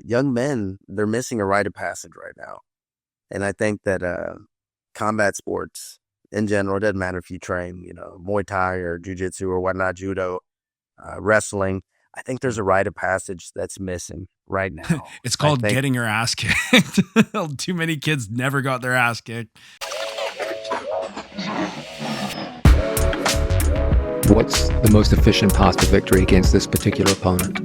young men, they're missing a rite of passage right now. And I think that combat sports in general, it doesn't matter if you train, Muay Thai or Jiu Jitsu or whatnot, judo, wrestling. I think there's a rite of passage that's missing right now. It's called getting your ass kicked. Too many kids never got their ass kicked. What's the most efficient path to victory against this particular opponent?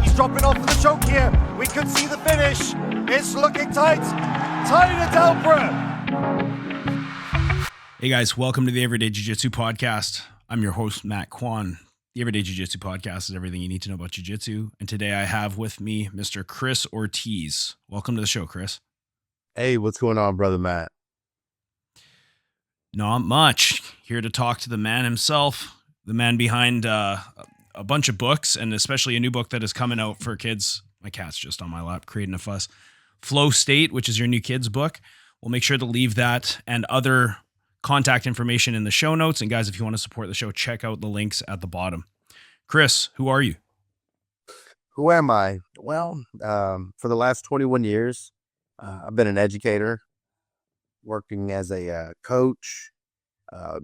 He's dropping off for the choke here. We could see the finish. It's looking tight. Tight at Alpra. Hey guys, welcome to the Everyday Jiu Jitsu podcast. I'm your host, Matt Kwan. The Everyday Jiu Jitsu podcast is everything you need to know about Jiu Jitsu. And today I have with me Mr. Chris Ortiz. Welcome to the show, Chris. Hey, what's going on, brother Matt? Not much. Here to talk to the man himself, the man behind a bunch of books, and especially a new book that is coming out for kids. My cat's just on my lap creating a fuss. Flow State, which is your new kids book. We'll make sure to leave that and other contact information in the show notes. And guys, if you want to support the show, check out the links at the bottom. Chris, who are you? Who am I? Well, for the last 21 years, I've been an educator, working as a coach,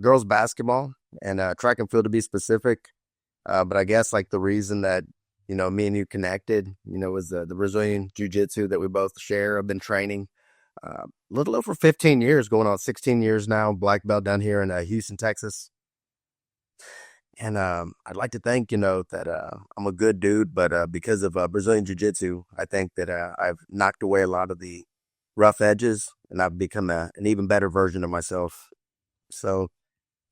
girls basketball and track and field to be specific. But I guess like the reason that, me and you connected, was the Brazilian Jiu Jitsu that we both share. I've been training a little over 15 years, going on 16 years now, black belt down here in Houston, Texas. And I'd like to think, that I'm a good dude, but because of Brazilian Jiu Jitsu, I think that I've knocked away a lot of the rough edges and I've become an even better version of myself. So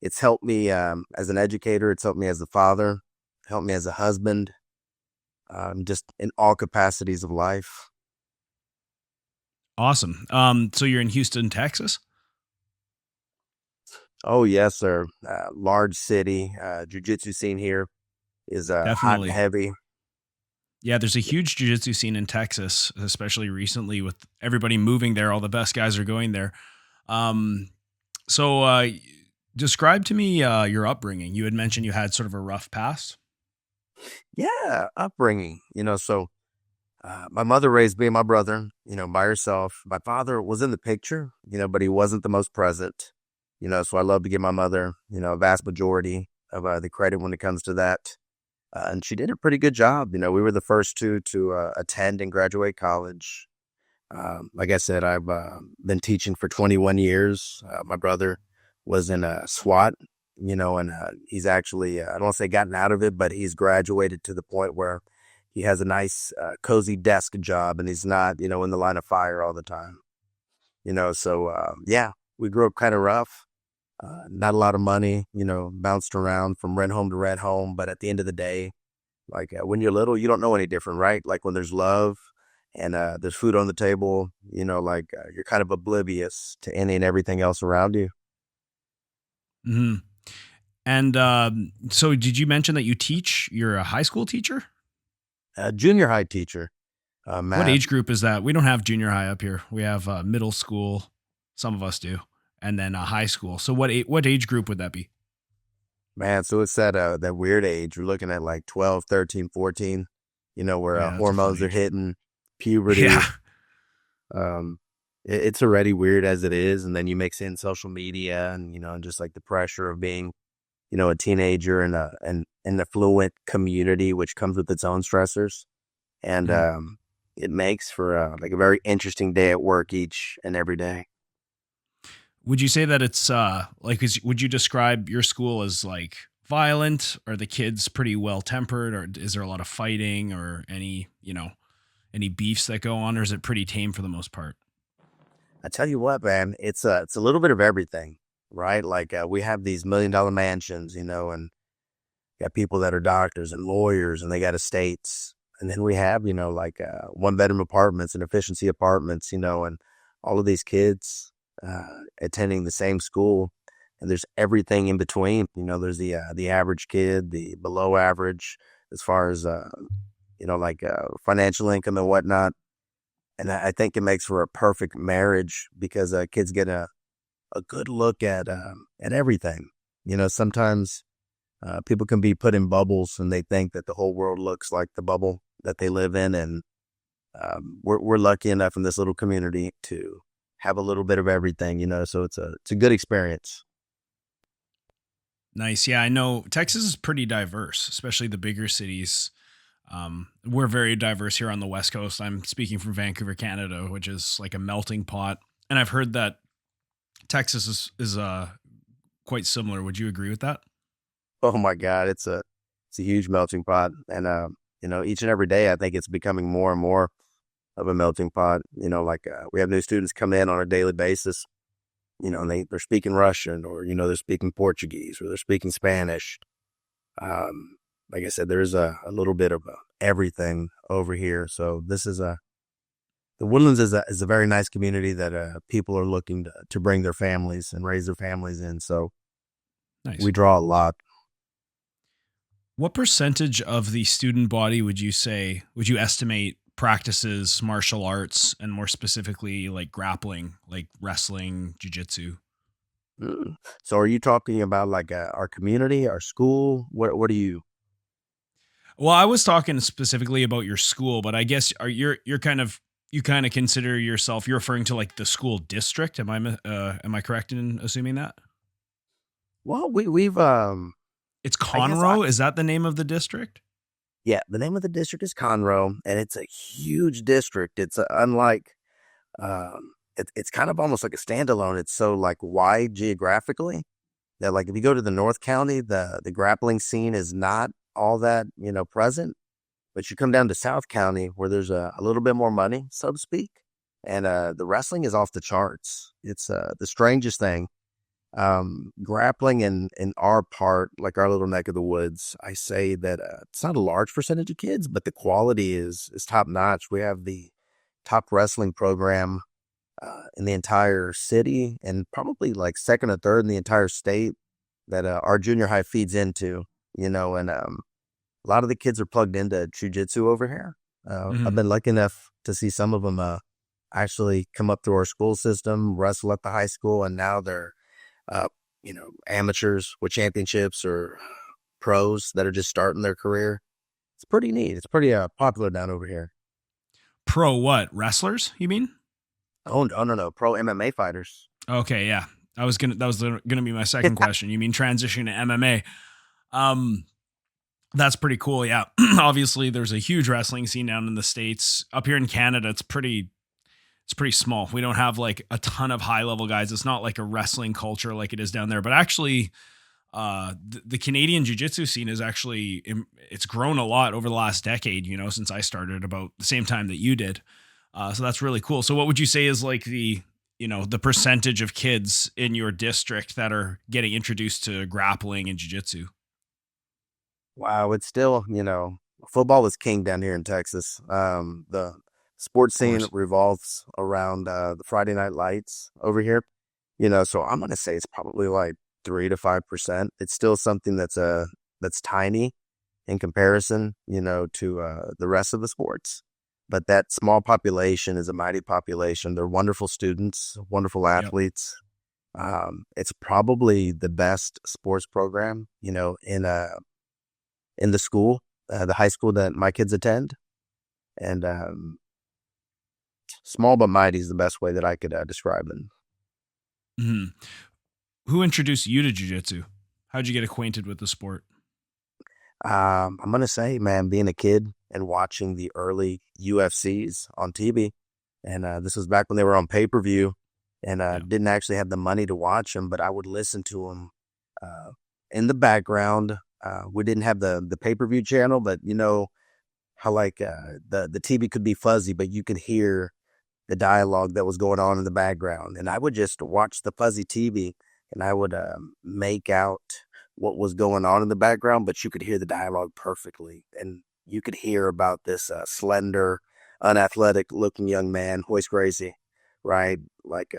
it's helped me as an educator. It's helped me as a father, helped me as a husband, just in all capacities of life. Awesome. So you're in Houston, Texas? Oh, yes, sir. Large city. Jiu-jitsu scene here is hot and heavy. Yeah, there's a huge jiu-jitsu scene in Texas, especially recently with everybody moving there. All the best guys are going there. So describe to me your upbringing. You had mentioned you had sort of a rough past. Yeah, upbringing. So my mother raised me and my brother, by herself. My father was in the picture, but he wasn't the most present. So I love to give my mother, a vast majority of the credit when it comes to that. And she did a pretty good job. We were the first two to attend and graduate college. Like I said, I've been teaching for 21 years. My brother was in SWAT, and he's actually, I don't want to say gotten out of it, but he's graduated to the point where he has a nice, cozy desk job and he's not, in the line of fire all the time. So yeah, we grew up kind of rough. Not a lot of money, bounced around from rent home to rent home. But at the end of the day, like when you're little, you don't know any different, right? Like when there's love and there's food on the table, you're kind of oblivious to any and everything else around you. Mm-hmm. And so did you mention that you teach? You're a high school teacher? A junior high teacher. Matt. What age group is that? We don't have junior high up here. We have middle school. Some of us do. And then high school. So what age group would that be? Man, so it's that weird age. We're looking at like 12, 13, 14, where hormones are hitting, puberty. Yeah. It's already weird as it is. And then you mix in social media and, just like the pressure of being, a teenager in an affluent community, which comes with its own stressors. And it makes for like a very interesting day at work each and every day. Would you say that it's would you describe your school as like violent? Are the kids pretty well tempered, or is there a lot of fighting or any beefs that go on, or is it pretty tame for the most part? I tell you what, man, it's a little bit of everything, right? Like we have these $1 million mansions, and got people that are doctors and lawyers and they got estates. And then we have, one bedroom apartments and efficiency apartments, and all of these kids attending the same school, and there's everything in between. There's the average kid, the below average, as far as financial income and whatnot. And I think it makes for a perfect marriage because kids get a good look at everything. Sometimes people can be put in bubbles and they think that the whole world looks like the bubble that they live in. And we're lucky enough in this little community to have a little bit of everything, so it's a good experience. Nice. Yeah, I know Texas is pretty diverse, especially the bigger cities. We're very diverse here on the West Coast. I'm speaking from Vancouver, Canada, which is like a melting pot. And I've heard that Texas is quite similar. Would you agree with that? Oh my God, it's a huge melting pot. And each and every day I think it's becoming more and more of a melting pot. We have new students come in on a daily basis, and they're speaking Russian, or they're speaking Portuguese, or they're speaking Spanish. Like I said, there's a little bit of everything over here. So the Woodlands is a very nice community that people are looking to bring their families and raise their families in. So Nice. we draw a lot. What percentage of the student body would you estimate practices martial arts, and more specifically like grappling, like wrestling, jiu-jitsu? So are you talking about like our community, our school? What are you? Well, I was talking specifically about your school, but I guess you kind of consider yourself, you're referring to like the school district. Am I correct in assuming that? Well, we've It's I guess Conroe. Is that the name of the district? yeah, the name of the district is Conroe, and it's a huge district. It's unlike it's kind of almost like a standalone. It's so like wide geographically that like if you go to the North County, the grappling scene is not all that present. But you come down to South County where there's a little bit more money, so to speak, and the wrestling is off the charts. It's the strangest thing. Grappling in our part, like our little neck of the woods, I say that it's not a large percentage of kids, but the quality is top notch. We have the top wrestling program in the entire city, and probably like second or third in the entire state that our junior high feeds into. And a lot of the kids are plugged into jiu-jitsu over here. I've been lucky enough to see some of them actually come up through our school system, wrestle at the high school, and now they're amateurs with championships or pros that are just starting their career. It's pretty neat. It's pretty popular down over here. Pro what? Wrestlers, you mean? Oh, no. Pro MMA fighters. Okay, yeah. That was gonna be my second question. You mean transition to MMA? That's pretty cool. Yeah. Obviously there's a huge wrestling scene down in the States. Up here in Canada, it's pretty small. We don't have like a ton of high level guys. It's not like a wrestling culture like it is down there, but actually the Canadian jiu-jitsu scene is actually, it's grown a lot over the last decade, since I started about the same time that you did. So that's really cool. So what would you say is like the percentage of kids in your district that are getting introduced to grappling and jiu-jitsu? Wow. It's still, football is king down here in Texas. The sports scene revolves around the Friday Night Lights over here, so I'm going to say it's probably like 3 to 5%. It's still something that's tiny in comparison, to the rest of the sports. But that small population is a mighty population. They're wonderful students, wonderful athletes. Yep. It's probably the best sports program, in the school, the high school that my kids attend. And small but mighty is the best way that I could describe them. Mm-hmm. Who introduced you to jiu-jitsu? How'd you get acquainted with the sport? I'm going to say, man, being a kid and watching the early UFCs on TV. And this was back when they were on pay-per-view, and didn't actually have the money to watch them, but I would listen to them in the background. We didn't have the pay-per-view channel, but how like the TV could be fuzzy, but you could hear the dialogue that was going on in the background. And I would just watch the fuzzy TV, and I would make out what was going on in the background, but you could hear the dialogue perfectly. And you could hear about this slender, unathletic looking young man, Royce, right? Like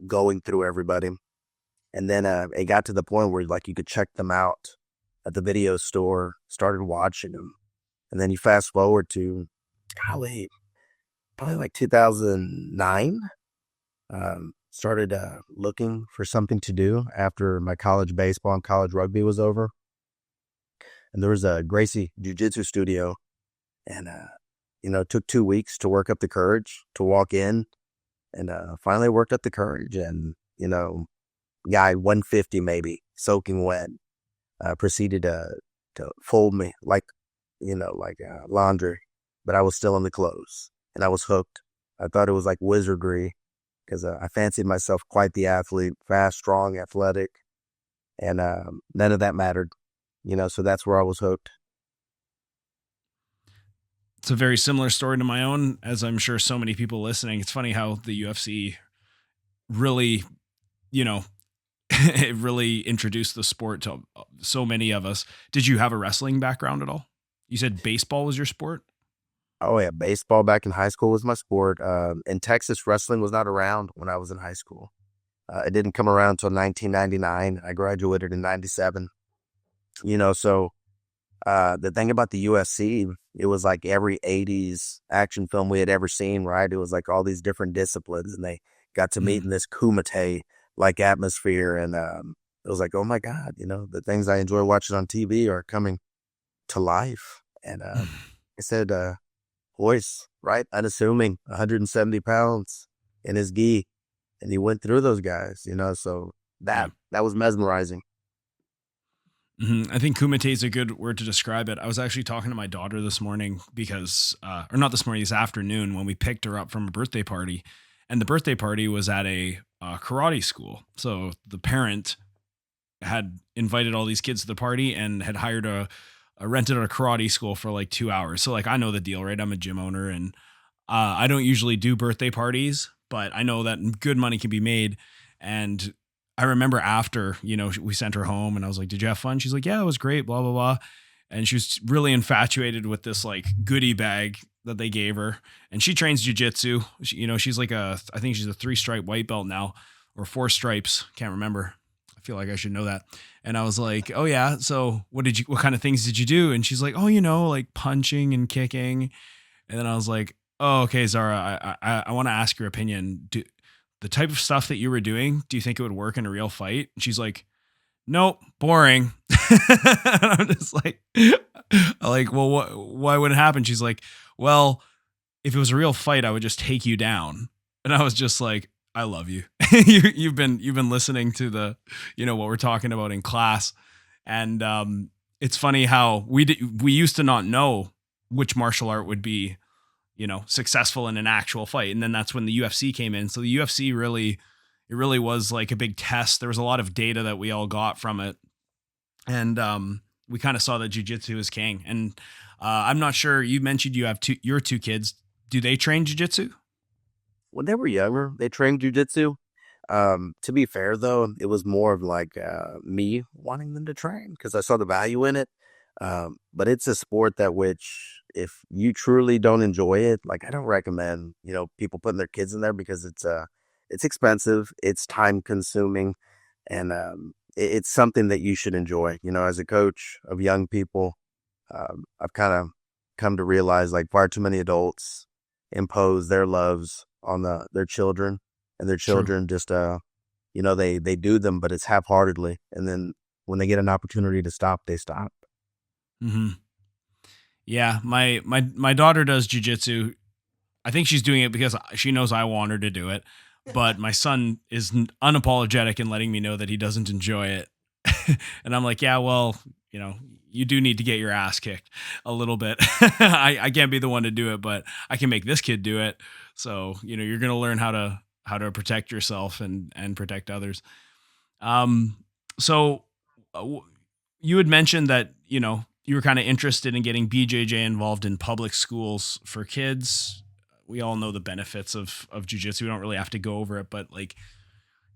going through everybody. And then it got to the point where like you could check them out at the video store, started watching them. And then you fast forward to, probably like 2009, started looking for something to do after my college baseball and college rugby was over. And there was a Gracie Jiu Jitsu studio, and took 2 weeks to work up the courage to walk in, and finally worked up the courage. And, guy 150 maybe, soaking wet, proceeded to fold me like laundry, but I was still in the clothes and I was hooked. I thought it was like wizardry because I fancied myself quite the athlete, fast, strong, athletic, and none of that mattered, so that's where I was hooked. It's a very similar story to my own, as I'm sure so many people listening. It's funny how the UFC really, it really introduced the sport to so many of us. Did you have a wrestling background at all? You said baseball was your sport? Oh yeah, baseball back in high school was my sport. In Texas, wrestling was not around when I was in high school. It didn't come around until 1999. I graduated in 97. So the thing about the UFC, it was like every 80s action film we had ever seen, right? It was like all these different disciplines, and they got to meet in this kumite-like atmosphere. And it was like, oh my God, the things I enjoy watching on TV are coming to life. And I said, Royce, right? Unassuming, 170 pounds in his gi. And he went through those guys, so that was mesmerizing. I think kumite is a good word to describe it. I was actually talking to my daughter this morning because, or not this morning, this afternoon when we picked her up from a birthday party. And the birthday party was at a karate school. So the parent had invited all these kids to the party and had hired rented a karate school for like 2 hours. So like, I know the deal, right? I'm a gym owner and I don't usually do birthday parties, but I know that good money can be made. And I remember after, we sent her home and I was like, did you have fun? She's like, yeah, it was great, blah, blah, blah. And she was really infatuated with this like goodie bag that they gave her. And she trains jiu-jitsu. She's like I think she's a 3-stripe white belt now, or 4 stripes. Can't remember. I feel like I should know that. And I was like, oh yeah. So what kind of things did you do? And she's like, oh, like punching and kicking. And then I was like, oh, okay, Zara, I want to ask your opinion. The type of stuff that you were doing, do you think it would work in a real fight? And she's like, nope, boring. I'm just like, well, why would it happen? She's like, well, if it was a real fight, I would just take you down. And I was just like, I love you. You've been listening to the, what we're talking about in class. And it's funny how we used to not know which martial art would be, successful in an actual fight. And then that's when the UFC came in. So the UFC really was like a big test. There was a lot of data that we all got from it. And we kind of saw that jiu-jitsu is king. And I'm not sure, you mentioned you have your 2 kids. Do they train jiu-jitsu? When they were younger, they trained jiu-jitsu. To be fair though, it was more of like me wanting them to train because I saw the value in it. But it's a sport that which if you truly don't enjoy it, like I don't recommend, people putting their kids in there because it's expensive, it's time consuming, and it's something that you should enjoy. As a coach of young people, I've kind of come to realize like far too many adults impose their loves on their children, and their children just they do them, but it's half-heartedly, and then when they get an opportunity to stop, they stop. Mm-hmm. Yeah, my daughter does jiu-jitsu. I think she's doing it because she knows I want her to do it. But my son is unapologetic in letting me know that he doesn't enjoy it. And I'm like, yeah, well, you do need to get your ass kicked a little bit. I can't be the one to do it, but I can make this kid do it. So, you're going to learn how to protect yourself and protect others. So you had mentioned that, you were kind of interested in getting BJJ involved in public schools for kids. We all know the benefits of jiu-jitsu. We don't really have to go over it, but like,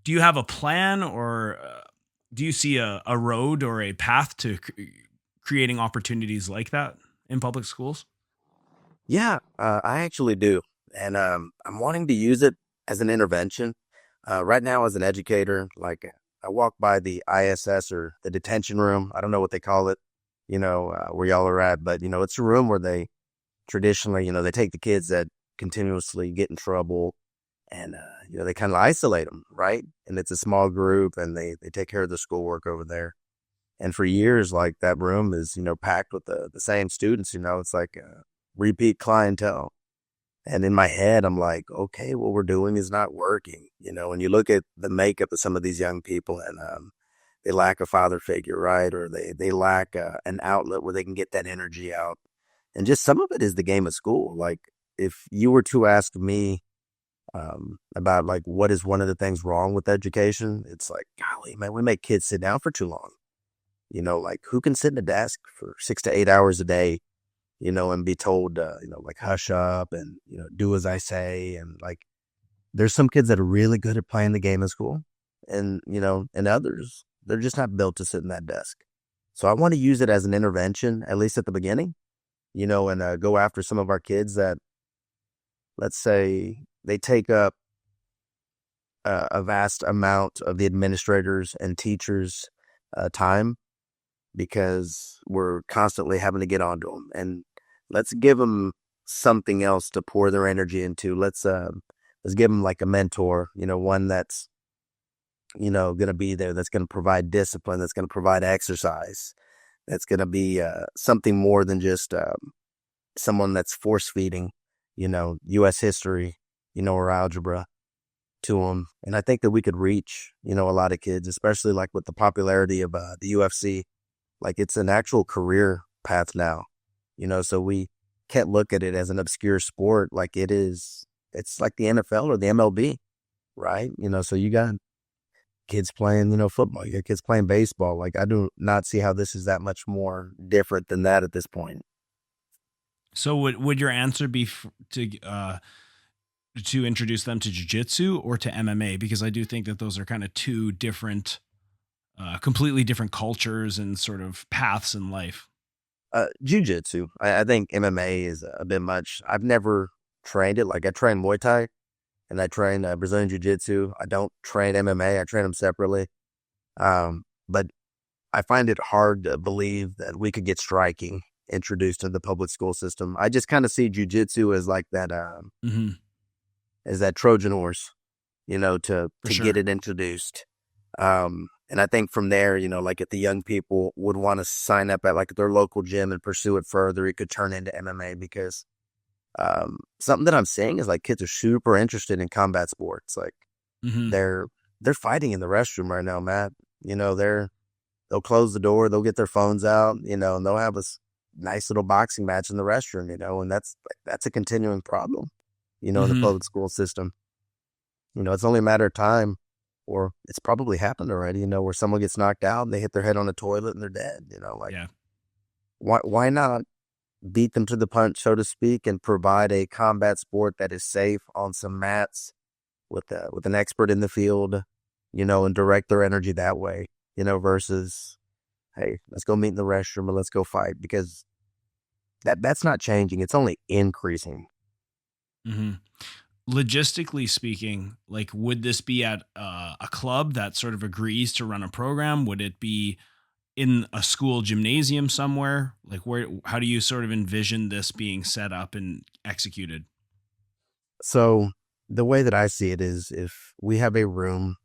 do you have a plan or do you see a road or a path to creating opportunities like that in public schools? Yeah, I actually do. And I'm wanting to use it as an intervention. Right now as an educator, like I walk by the ISS or the detention room. I don't know what they call it, where y'all are at, but it's a room where they traditionally, they take the kids that continuously get in trouble and, they kind of isolate them. Right. And it's a small group and they take care of the schoolwork over there. And for years, like that room is, packed with the same students, it's like, repeat clientele. And in my head, I'm like, okay, what we're doing is not working. When you look at the makeup of some of these young people, and they lack a father figure, right? Or they lack an outlet where they can get that energy out. And just some of it is the game of school. Like, if you were to ask me about like what is one of the things wrong with education, it's like, golly, man, we make kids sit down for too long. Like, who can sit in a desk for 6 to 8 hours a day, and be told, like, hush up and, do as I say. And like, there's some kids that are really good at playing the game in school, and, and others, they're just not built to sit in that desk. So I want to use it as an intervention, at least at the beginning, and go after some of our kids that, let's say, they take up a vast amount of the administrators and teachers' time, because we're constantly having to get onto them. And let's give them something else to pour their energy into. Let's give them like a mentor, one that's, going to be there, that's going to provide discipline, that's going to provide exercise, that's going to be something more than just someone that's force feeding, U.S. history, or algebra to them. And I think that we could reach, a lot of kids, especially like with the popularity of the UFC. Like, it's an actual career path now, so we can't look at it as an obscure sport like it is. It's like the NFL or the MLB, right? So you got kids playing, football, you got kids playing baseball. Like, I do not see how this is that much more different than that at this point. So would your answer be to introduce them to jiu-jitsu or to MMA? Because I do think that those are kind of two different, completely different cultures and sort of paths in life. Jiu-jitsu. I think MMA is a bit much. I've never trained it. Like, I train Muay Thai and I train Brazilian Jiu Jitsu. I don't train MMA. I train them separately. But I find it hard to believe that we could get striking introduced to the public school system. I just kind of see Jiu-Jitsu as like that, as that Trojan horse, to sure. get it introduced. And I think from there, like, if the young people would want to sign up at like their local gym and pursue it further, it could turn into MMA, because something that I'm seeing is like kids are super interested in combat sports. Like, they're fighting in the restroom right now, Matt. They'll close the door, they'll get their phones out, and they'll have a nice little boxing match in the restroom, and that's a continuing problem, in the public school system. It's only a matter of time, or it's probably happened already, where someone gets knocked out and they hit their head on the toilet and they're dead, Yeah. Why not beat them to the punch, so to speak, and provide a combat sport that is safe on some mats with an expert in the field, and direct their energy that way, versus, hey, let's go meet in the restroom or let's go fight, because that's not changing. It's only increasing. Logistically speaking, like, would this be at a club that sort of agrees to run a program? Would it be in a school gymnasium somewhere? Like, how do you sort of envision this being set up and executed? So the way that I see it is, if we have a room,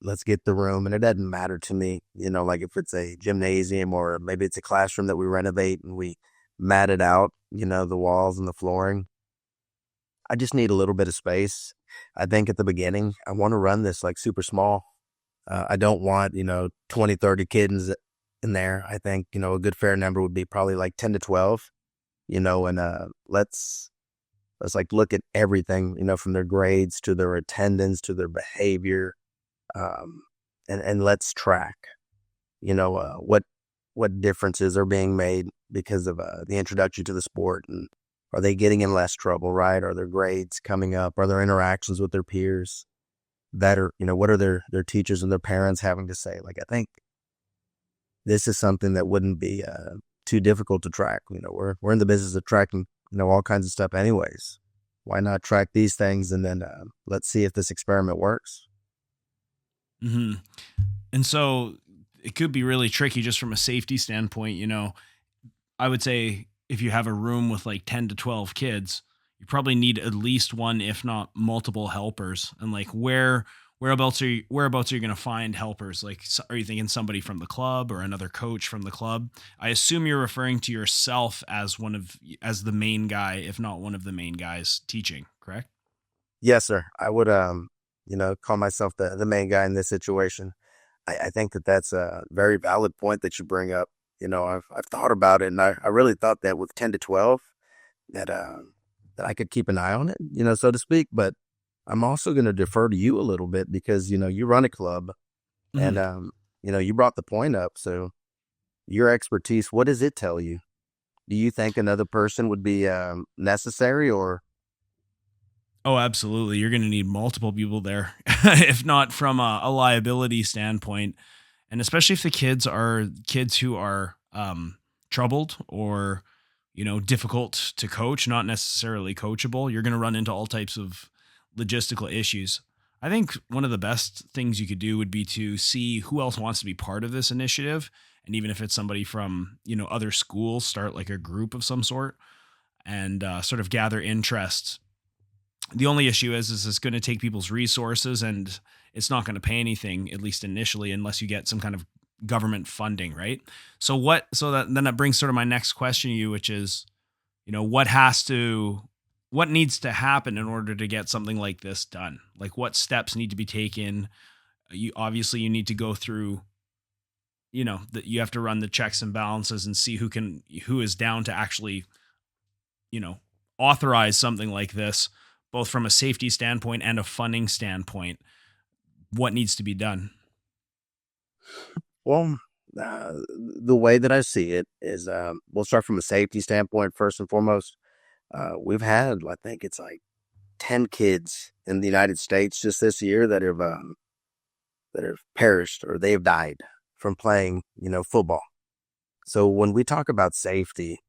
let's get the room, and it doesn't matter to me, like if it's a gymnasium or maybe it's a classroom that we renovate and we mat it out, the walls and the flooring. I just need a little bit of space. I think at the beginning, I want to run this like super small. I don't want, 20, 30 kids in there. I think, a good fair number would be probably like 10 to 12, and let's like look at everything, from their grades to their attendance to their behavior. And let's track, what differences are being made because of the introduction to the sport, and are they getting in less trouble, right? Are their grades coming up? Are there interactions with their peers that are, what are their teachers and their parents having to say? Like, I think this is something that wouldn't be too difficult to track. We're in the business of tracking, all kinds of stuff anyways. Why not track these things, and then let's see if this experiment works. And so it could be really tricky just from a safety standpoint. I would say if you have a room with like 10 to 12 kids, you probably need at least one, if not multiple helpers. And like, where whereabouts are you going to find helpers? Like, are you thinking somebody from the club or another coach from the club? I assume you're referring to yourself as as the main guy, if not one of the main guys teaching, correct? Yes, sir. I would, call myself the main guy in this situation. I think that that's a very valid point that you bring up. I've thought about it, and I really thought that with 10 to 12 that, that I could keep an eye on it, so to speak. But I'm also going to defer to you a little bit because, you run a club and, you brought the point up. So your expertise, what does it tell you? Do you think another person would be necessary or? Oh, absolutely. You're going to need multiple people there, if not from a liability standpoint. And especially if the kids are kids who are troubled or, difficult to coach, not necessarily coachable, you're going to run into all types of logistical issues. I think one of the best things you could do would be to see who else wants to be part of this initiative. And even if it's somebody from, other schools, start like a group of some sort and sort of gather interest. The only issue is it's going to take people's resources and it's not going to pay anything, at least initially, unless you get some kind of government funding, right? So then that brings sort of my next question to you, which is, what needs to happen in order to get something like this done? Like what steps need to be taken? You need to go through, that you have to run the checks and balances and see who is down to actually, authorize something like this, both from a safety standpoint and a funding standpoint. What needs to be done? Well, the way that I see it is, we'll start from a safety standpoint first and foremost. We've had, I think it's like 10 kids in the United States just this year that have perished or they have died from playing, football. So when we talk about safety,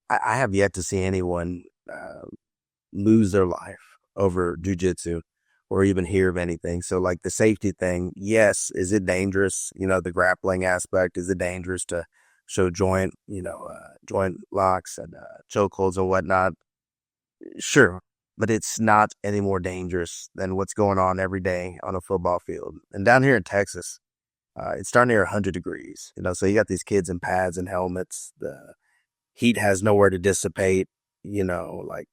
I have yet to see anyone lose their life over jiu-jitsu or even hear of anything. So like the safety thing, yes, is it dangerous? The grappling aspect, is it dangerous to show joint locks and chokeholds and whatnot? Sure, but it's not any more dangerous than what's going on every day on a football field. And down here in Texas, it's starting near 100 degrees, so you got these kids in pads and helmets. The heat has nowhere to dissipate, like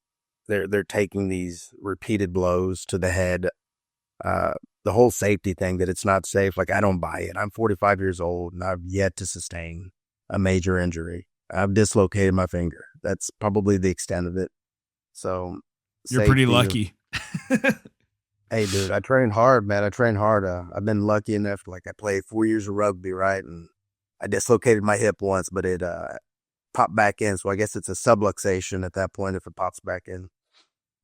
they're taking these repeated blows to the head. The whole safety thing that it's not safe, like I don't buy it. I'm 45 years old and I've yet to sustain a major injury. I've dislocated my finger. That's probably the extent of it. So you're pretty lucky. Hey, dude, I train hard, man. I train hard. I've been lucky enough. Like I played 4 years of rugby, right? And I dislocated my hip once, but it popped back in. So I guess it's a subluxation at that point if it pops back in.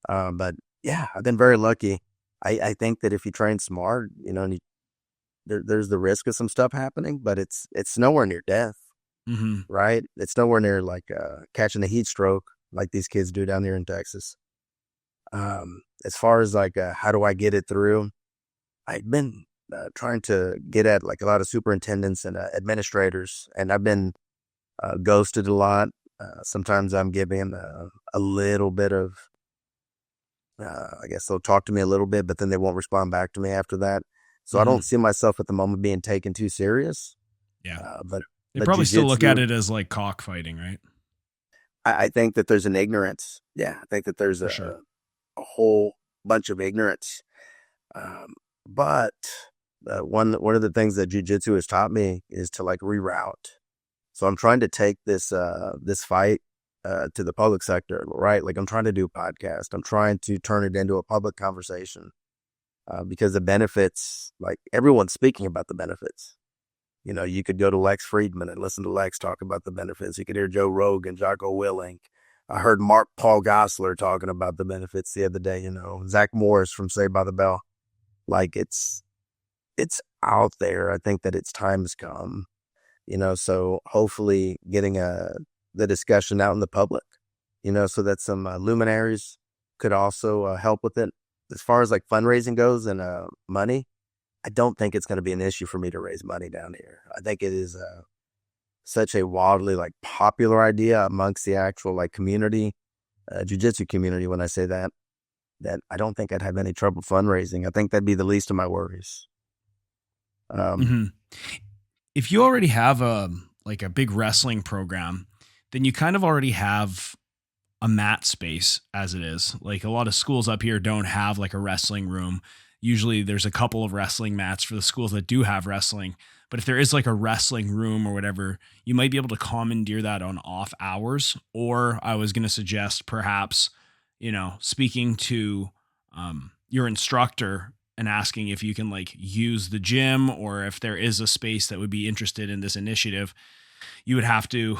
But yeah, I've been very lucky. I think that if you train smart, and there's the risk of some stuff happening, but it's nowhere near death, right? It's nowhere near like catching a heat stroke like these kids do down here in Texas. As far as like how do I get it through, I've been trying to get at like a lot of superintendents and administrators, and I've been ghosted a lot. Sometimes I'm giving a little bit of, I guess they'll talk to me a little bit, but then they won't respond back to me after that. So I don't see myself at the moment being taken too serious. Yeah. But they probably still look at it as like cockfighting, right? I think that there's an ignorance. Yeah. I think that there's a whole bunch of ignorance. But one of the things that jiu-jitsu has taught me is to like reroute. So I'm trying to take this fight to the public sector, right? Like I'm trying to do a podcast. I'm trying to turn it into a public conversation because the benefits, like everyone's speaking about the benefits. You could go to Lex Friedman and listen to Lex talk about the benefits. You could hear Joe Rogan, Jocko Willink. I heard Paul Gosselaar talking about the benefits the other day, Zach Morris from Saved by the Bell. Like it's out there. I think that its time has come, so hopefully getting the discussion out in the public, so that some luminaries could also help with it. As far as like fundraising goes and money, I don't think it's going to be an issue for me to raise money down here. I think it is such a wildly like popular idea amongst the actual like community, jiu-jitsu community when I say that that I don't think I'd have any trouble fundraising. I think that'd be the least of my worries. Mm-hmm. If you already have a big wrestling program, then you kind of already have a mat space as it is. Like a lot of schools up here don't have like a wrestling room. Usually there's a couple of wrestling mats for the schools that do have wrestling. But if there is like a wrestling room or whatever, you might be able to commandeer that on off hours. Or I was going to suggest perhaps, speaking to your instructor and asking if you can like use the gym, or if there is a space that would be interested in this initiative. You would have to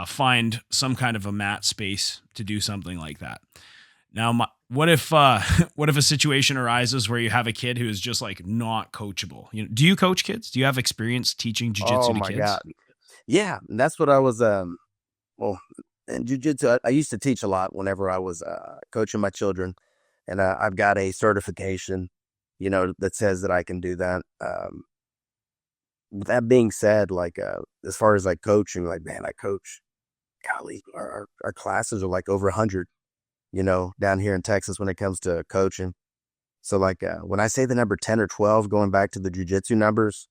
find some kind of a mat space to do something like that. Now, what if a situation arises where you have a kid who is just like not coachable? Do you coach kids? Do you have experience teaching jiu-jitsu to kids? Oh my God. Yeah. And that's what I was, in jiu-jitsu, I used to teach a lot whenever I was coaching my children. And I've got a certification, that says that I can do that. That being said, like, as far as like coaching, like, man, I coach, golly, our classes are like over 100, down here in Texas when it comes to coaching. So like, when I say the number 10 or 12, going back to the jiu-jitsu numbers,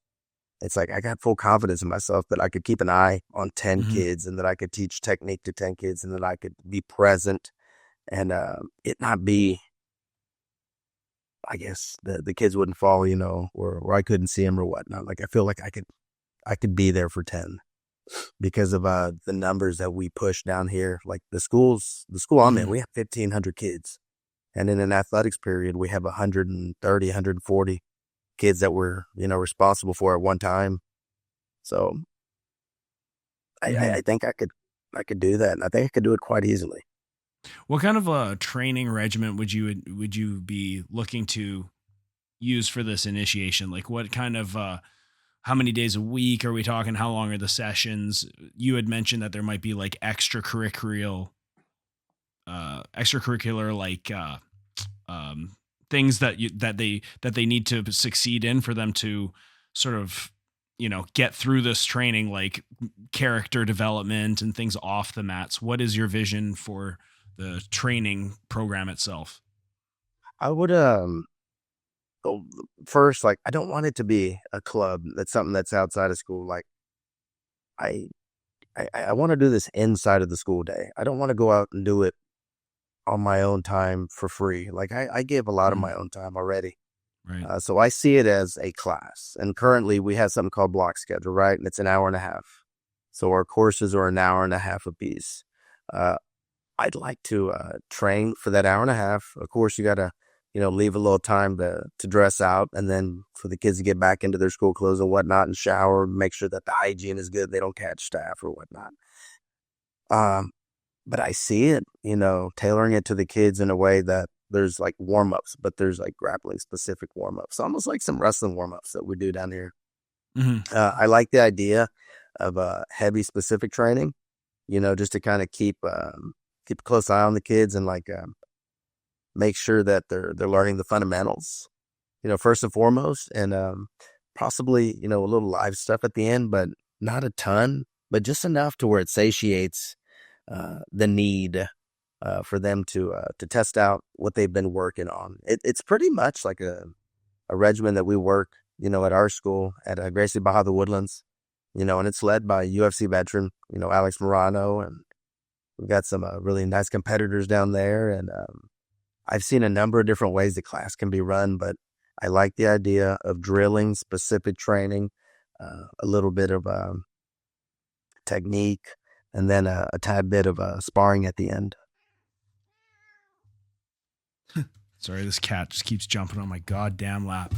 it's like, I got full confidence in myself that I could keep an eye on 10 kids, and that I could teach technique to 10 kids, and that I could be present and, it not be, I guess the kids wouldn't fall, or I couldn't see them or whatnot. Like, I feel like I could be there for 10 because of the numbers that we push down here. Like the school I'm in, we have 1,500 kids. And in an athletics period, we have 130, 140 kids that we're, responsible for at one time. So I think I could do that. And I think I could do it quite easily. What kind of a training regimen would you be looking to use for this initiation? Like what kind of, how many days a week are we talking? How long are the sessions? You had mentioned that there might be like extracurricular like things that they need to succeed in for them to sort of, get through this training, like character development and things off the mats. What is your vision for the training program itself? I would, first, like, I don't want it to be a club. That's something that's outside of school. Like, I want to do this inside of the school day. I don't want to go out and do it on my own time for free. Like, I give a lot of my own time already. Right. So I see it as a class. And currently we have something called block schedule, right? And it's an hour and a half. So our courses are an hour and a half apiece. I'd like to train for that hour and a half. Of course, you got to, leave a little time to dress out, and then for the kids to get back into their school clothes and whatnot and shower, make sure that the hygiene is good. They don't catch staph or whatnot. But I see it, tailoring it to the kids in a way that there's like warm-ups, but there's like grappling specific warm-ups, almost like some wrestling warm-ups that we do down here. I like the idea of heavy specific training, just to kind of keep a close eye on the kids and like make sure that they're learning the fundamentals, first and foremost, and possibly, a little live stuff at the end, but not a ton, but just enough to where it satiates the need for them to test out what they've been working on. It's pretty much like a regimen that we work, at our school at Gracie Baja the Woodlands, and it's led by UFC veteran, Alex Morano, and we've got some really nice competitors down there. And I've seen a number of different ways the class can be run, but I like the idea of drilling, specific training, a little bit of technique, and then a tad bit of sparring at the end. Sorry, this cat just keeps jumping on my goddamn lap.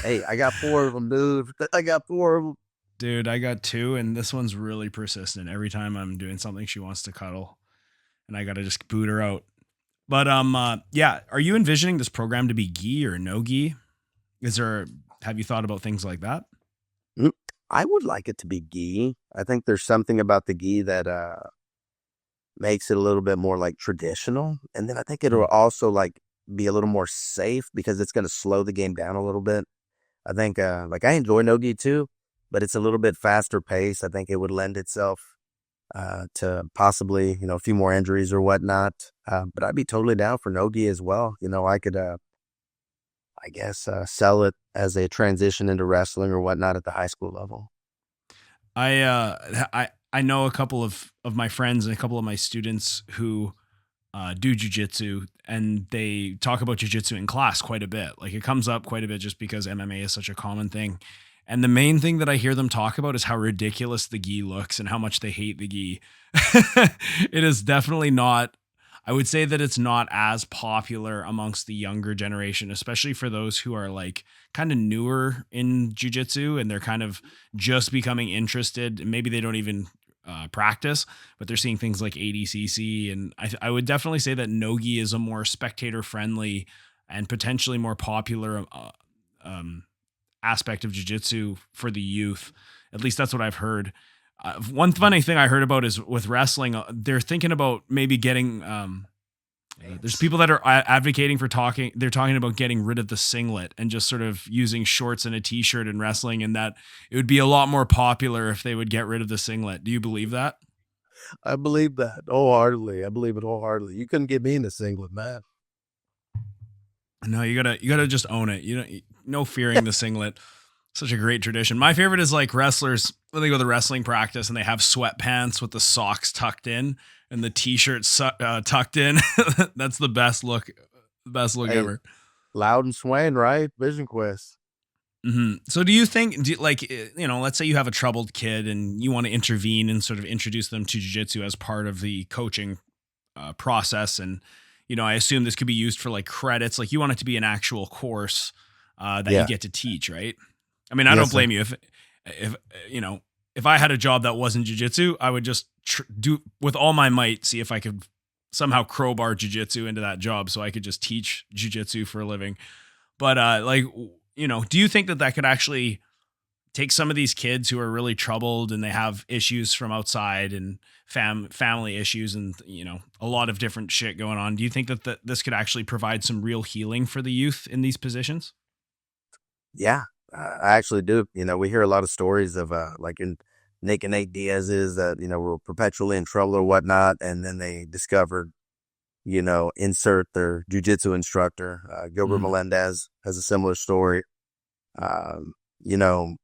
Hey, I got 4 of them, dude. I got 4 of them. Dude, I got 2, and this one's really persistent. Every time I'm doing something, she wants to cuddle, and I got to just boot her out. But yeah, are you envisioning this program to be gi or no gi? Have you thought about things like that? I would like it to be gi. I think there's something about the gi that makes it a little bit more like traditional, and then I think it'll also like be a little more safe because it's going to slow the game down a little bit. I think like I enjoy no gi too, but it's a little bit faster pace. I think it would lend itself to possibly, a few more injuries or whatnot. But I'd be totally down for no-gi as well. I could, I guess, sell it as a transition into wrestling or whatnot at the high school level. I know a couple of my friends and a couple of my students who do jujitsu, and they talk about jujitsu in class quite a bit. Like it comes up quite a bit just because MMA is such a common thing. And the main thing that I hear them talk about is how ridiculous the gi looks and how much they hate the gi. It is definitely not. I would say that it's not as popular amongst the younger generation, especially for those who are like kind of newer in jujitsu and they're kind of just becoming interested. Maybe they don't even practice, but they're seeing things like ADCC. And I would definitely say that no-gi is a more spectator friendly and potentially more popular aspect of jiu-jitsu for the youth. At least that's what I've heard. One funny thing I heard about is with wrestling, they're thinking about maybe getting, there's people that are advocating for they're talking about getting rid of the singlet and just sort of using shorts and a t-shirt in wrestling, and that it would be a lot more popular if they would get rid of the singlet. Do you believe that? I believe that wholeheartedly. I believe it wholeheartedly. You couldn't get me in a singlet, man. No, you gotta just own it. No fearing the singlet. Such a great tradition. My favorite is like wrestlers when they go to wrestling practice and they have sweatpants with the socks tucked in and the t-shirt tucked in. That's the best look. Hey, Ever. Loud and Swain, right? Vision Quest. Mm-hmm. So do you think, let's say you have a troubled kid and you want to intervene and sort of introduce them to jiu-jitsu as part of the coaching process. And, I assume this could be used for like credits. Like you want it to be an actual course that you get to teach, right? I mean, I don't blame you if I had a job that wasn't jiu-jitsu, I would just do with all my might, see if I could somehow crowbar jiu-jitsu into that job so I could just teach jiu-jitsu for a living. But do you think that could actually take some of these kids who are really troubled and they have issues from outside and family issues and, a lot of different shit going on? Do you think that this could actually provide some real healing for the youth in these positions? Yeah, I actually do. We hear a lot of stories of like in Nick and Nate Diaz's that, were perpetually in trouble or whatnot. And then they discovered, insert their jujitsu instructor. Gilbert Melendez has a similar story. You know,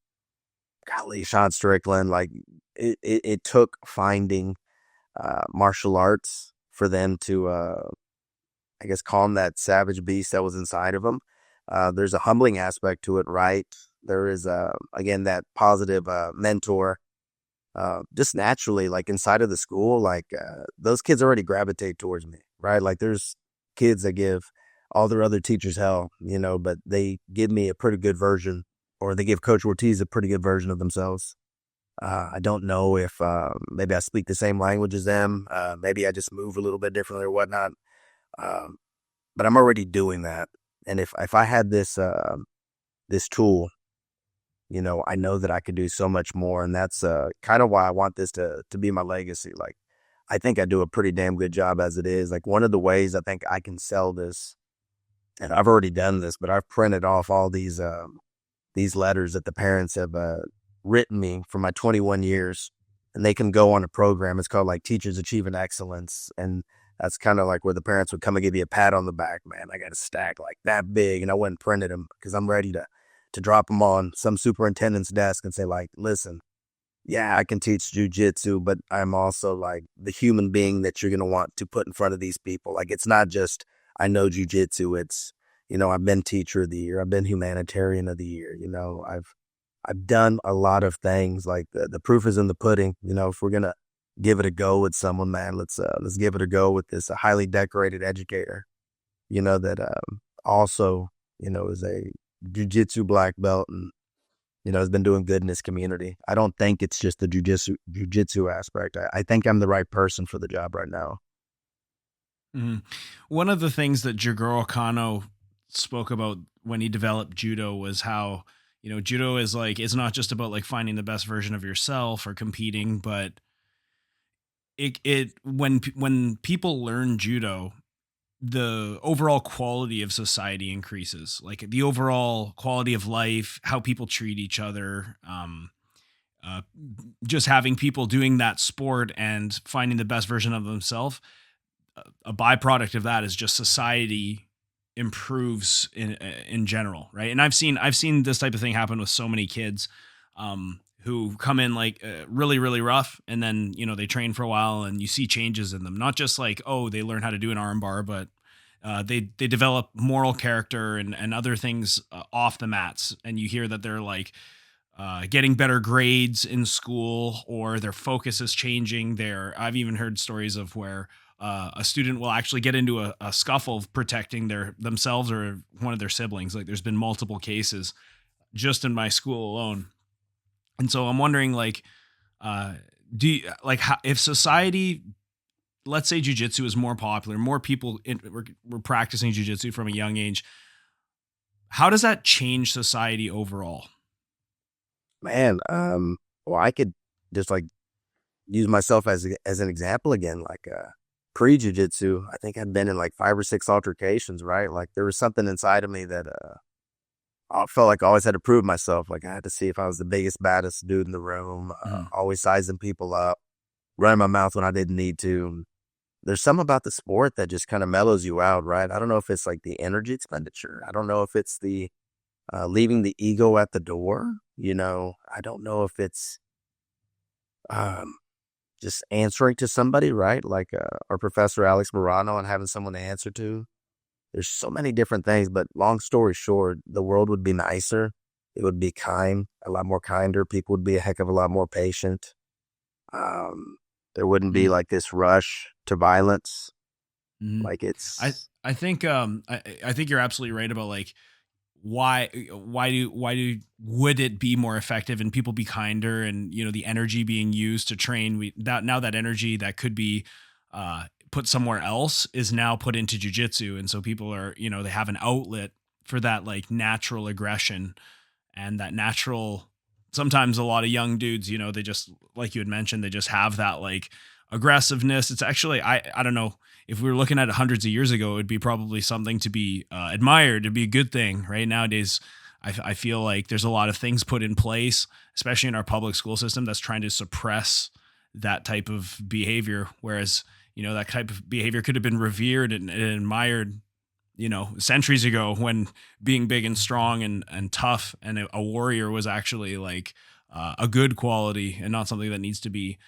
golly, Sean Strickland, like it took finding martial arts for them to, I guess, calm that savage beast that was inside of them. There's a humbling aspect to it, right? There is, again, that positive mentor. Just naturally, like inside of the school, like those kids already gravitate towards me, right? Like there's kids that give all their other teachers hell, but they give me a pretty good version, or they give Coach Ortiz a pretty good version of themselves. I don't know if maybe I speak the same language as them. Maybe I just move a little bit differently or whatnot. But I'm already doing that. And if I had this this tool, I know that I could do so much more. And that's kind of why I want this to be my legacy. Like, I think I do a pretty damn good job as it is. Like, one of the ways I think I can sell this, and I've already done this, but I've printed off all these letters that the parents have written me for my 21 years, and they can go on a program. It's called like Teachers Achieving Excellence. And that's kind of like where the parents would come and give you a pat on the back. Man, I got a stack like that big, and I went and printed them because I'm ready to drop them on some superintendent's desk and say, like, listen, yeah, I can teach jujitsu, but I'm also like the human being that you're going to want to put in front of these people. Like, it's not just, I know jujitsu. It's, I've been teacher of the year. I've been humanitarian of the year. I've done a lot of things. Like the proof is in the pudding. If we're going to give it a go with someone, man, let's give it a go with this highly decorated educator, that also, is a jiu-jitsu black belt and, has been doing good in this community. I don't think it's just the jiu-jitsu aspect. I think I'm the right person for the job right now. Mm-hmm. One of the things that Jigoro Kano spoke about when he developed judo was how, judo is like, it's not just about like finding the best version of yourself or competing, but when people learn judo, the overall quality of society increases, like the overall quality of life, how people treat each other, just having people doing that sport and finding the best version of themselves, a byproduct of that is just society improves in general, right? And I've seen this type of thing happen with so many kids who come in like really really rough, and then they train for a while and you see changes in them. Not just like, oh, they learn how to do an arm bar, but they develop moral character and other things off the mats, and you hear that they're like getting better grades in school, or their focus is changing. I've even heard stories of where a student will actually get into a scuffle protecting themselves or one of their siblings. Like there's been multiple cases just in my school alone. And so I'm wondering, like, if society, let's say jiu-jitsu is more popular, more people were practicing jiu-jitsu from a young age, how does that change society overall? Man, well, I could just like use myself as an example again. Like pre-jiu-jitsu, I think I'd been in like 5 or 6 altercations, right? Like there was something inside of me that I felt like I always had to prove myself. Like I had to see if I was the biggest, baddest dude in the room, always sizing people up, running my mouth when I didn't need to. There's something about the sport that just kind of mellows you out, right? I don't know if it's like the energy expenditure. I don't know if it's the leaving the ego at the door. I don't know if it's just answering to somebody, right? Like our professor, Alex Morano, and having someone to answer to. There's so many different things, but long story short, the world would be nicer. It would be kind, a lot more kinder. People would be a heck of a lot more patient. There wouldn't be like this rush to violence. Like it's, I think you're absolutely right about like, why would it be more effective and people be kinder, and the energy being used to train, that energy that could be put somewhere else is now put into jiu-jitsu. And so people are, they have an outlet for that like natural aggression and that natural, sometimes a lot of young dudes, they just, like you had mentioned, they just have that like aggressiveness. It's actually, I don't know, if we were looking at it hundreds of years ago, it would be probably something to be admired. It'd be a good thing. Right nowadays, I feel like there's a lot of things put in place, especially in our public school system, that's trying to suppress that type of behavior. Whereas, that type of behavior could have been revered and admired, centuries ago, when being big and strong and tough and a warrior was actually like a good quality and not something that needs to be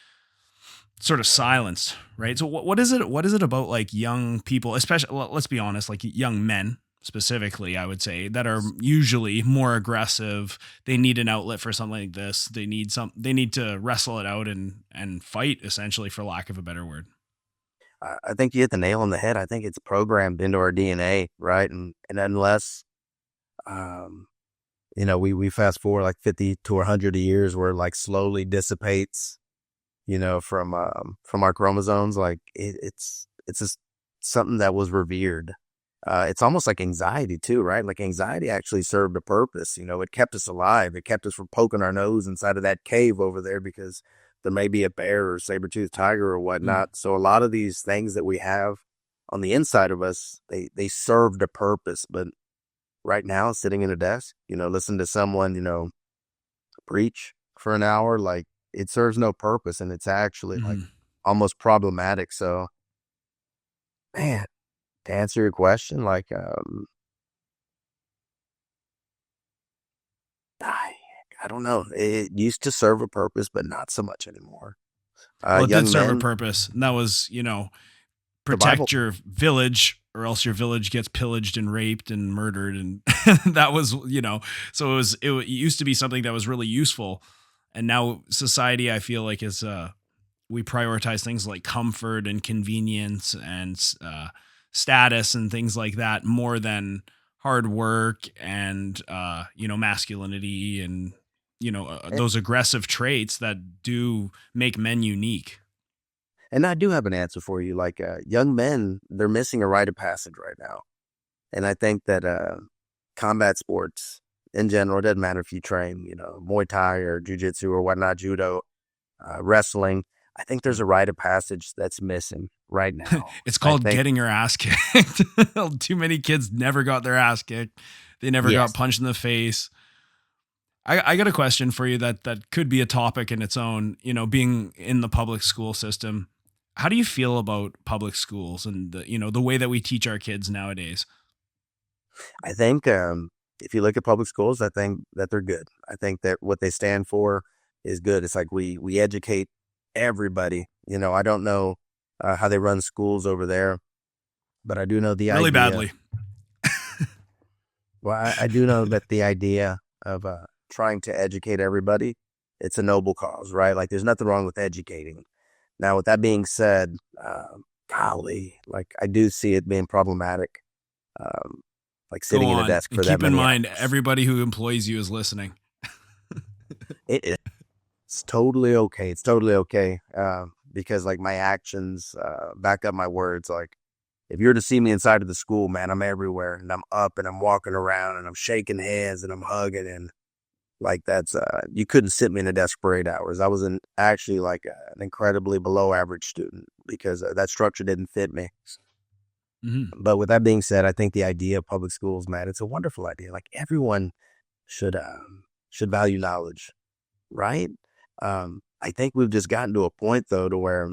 sort of silenced, right? So what is it about like young people, especially, let's be honest, like young men specifically, I would say, that are usually more aggressive? They need an outlet for something like this. They need to wrestle it out and fight, essentially, for lack of a better word. I think you hit the nail on the head. I think it's programmed into our DNA, right? And unless, we fast forward like 50 to 100 years where it like slowly dissipates, from our chromosomes, like it's just something that was revered. It's almost like anxiety too, right? Like anxiety actually served a purpose. It kept us alive. It kept us from poking our nose inside of that cave over there because there may be a bear or saber-toothed tiger or whatnot. So a lot of these things that we have on the inside of us, they served a purpose. But right now, sitting in a desk, listening to someone, preach for an hour, like it serves no purpose, and it's actually like almost problematic. So, man, to answer your question, like, I don't know. It used to serve a purpose, but not so much anymore. Well, it did serve a purpose, and that was, protect your village, or else your village gets pillaged and raped and murdered, and that was, so it used to be something that was really useful, and now society, I feel like, is we prioritize things like comfort and convenience and status and things like that more than hard work and masculinity and those aggressive traits that do make men unique. And I do have an answer for you. Like young men, they're missing a rite of passage right now. And I think that combat sports in general, it doesn't matter if you train, Muay Thai or Jiu-Jitsu or whatnot, judo, wrestling. I think there's a rite of passage that's missing right now. It's called getting your ass kicked. Too many kids never got their ass kicked. They never got punched in the face. I got a question for you that could be a topic in its own, being in the public school system. How do you feel about public schools and the way that we teach our kids nowadays? I think if you look at public schools, I think that they're good. I think that what they stand for is good. It's like we educate everybody. I don't know how they run schools over there, but I do know the Really idea. badly. Well, I do know that the idea of trying to educate everybody, it's a noble cause, right? Like there's nothing wrong with educating. Now, with that being said, golly, like I do see it being problematic. Like Go sitting in a on. desk And for that keep in many mind, hours. everybody who employs you is listening. It's totally okay. It's totally okay. Because like my actions back up my words. Like if you were to see me inside of the school, man, I'm everywhere and I'm up and I'm walking around and I'm shaking hands and I'm hugging and like that's you couldn't sit me in a desk for 8 hours. I was actually like an incredibly below average student because that structure didn't fit me. Mm-hmm. But with that being said, I think the idea of public schools, man, it's a wonderful idea. Like everyone should value knowledge, right? I think we've just gotten to a point though to where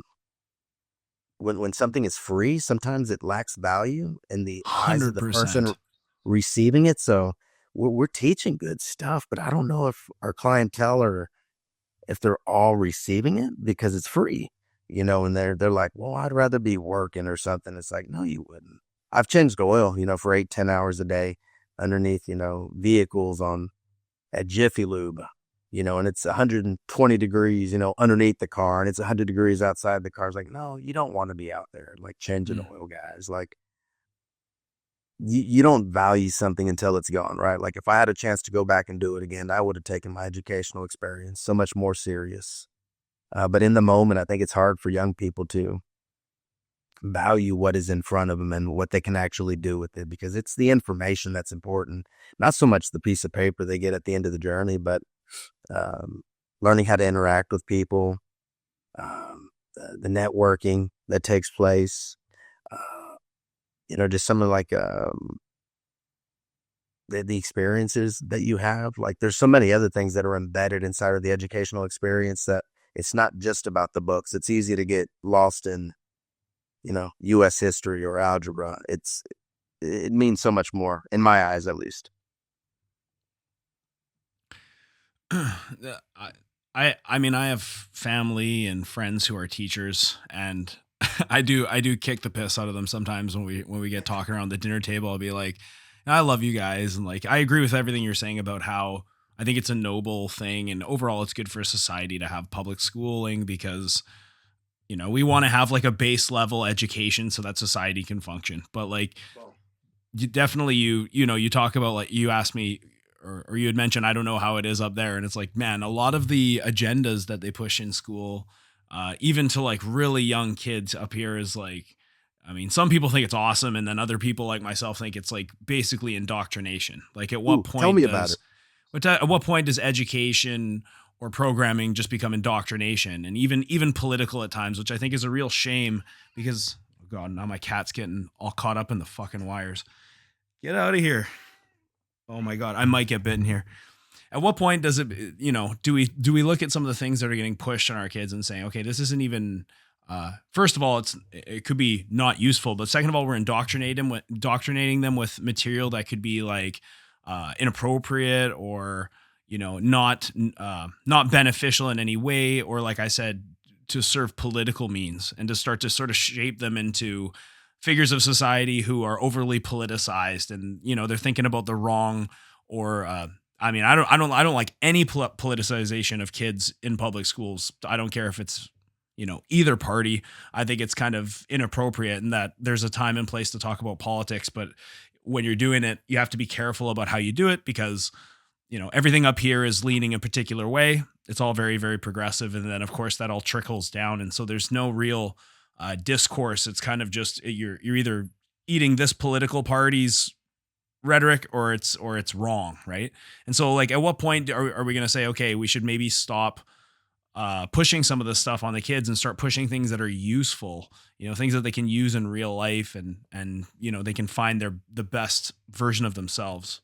when something is free, sometimes it lacks value in the eyes of the person 100%. receiving it. So we're teaching good stuff, but I don't know if our clientele or if they're all receiving it because it's free, and they're like, well, I'd rather be working or something. It's like, no, you wouldn't. I've changed oil, for 8-10 hours a day underneath, vehicles at Jiffy Lube, and it's 120 degrees, underneath the car and it's 100 degrees outside the car. It's like, no, you don't want to be out there like changing oil, guys. Like you don't value something until it's gone, right? Like if I had a chance to go back and do it again, I would have taken my educational experience so much more serious. But in the moment, I think it's hard for young people to value what is in front of them and what they can actually do with it because it's the information that's important, not so much the piece of paper they get at the end of the journey, but learning how to interact with people, the networking that takes place, just something like the experiences that you have. Like there's so many other things that are embedded inside of the educational experience that it's not just about the books. It's easy to get lost in, U.S. history or algebra. It means so much more in my eyes, at least. I mean, I have family and friends who are teachers, and I do kick the piss out of them sometimes when we get talking around the dinner table. I'll be like, I love you guys, and like I agree with everything you're saying about how I think it's a noble thing, and overall it's good for society to have public schooling because we want to have like a base level education so that society can function. But like you definitely you talk about, like you asked me or you had mentioned, I don't know how it is up there, and it's like, man, a lot of the agendas that they push in school, even to like really young kids up here is like, I mean, some people think it's awesome, and then other people like myself think it's like basically indoctrination. Like at what point tell me about it. At what point does education or programming just become indoctrination, and even political at times, which I think is a real shame because, oh God, now my cat's getting all caught up in the fucking wires. Get out of here. Oh my God, I might get bitten here. At what point does it, do we look at some of the things that are getting pushed on our kids and saying, okay, this isn't even, first of all, it could be not useful, but second of all, we're indoctrinating them with material that could be like inappropriate or not beneficial in any way, or like I said, to serve political means and to start to sort of shape them into figures of society who are overly politicized, and they're thinking about the wrong or I mean, I don't like any politicization of kids in public schools. I don't care if it's either party. I think it's kind of inappropriate, and that there's a time and place to talk about politics, but when you're doing it, you have to be careful about how you do it because everything up here is leaning a particular way. It's all very, very progressive, and then of course that all trickles down, and so there's no real discourse. It's kind of just you're either eating this political party's rhetoric or it's wrong, right? And so like at what point are we going to say, okay, we should maybe stop pushing some of this stuff on the kids and start pushing things that are useful, things that they can use in real life and they can find the best version of themselves.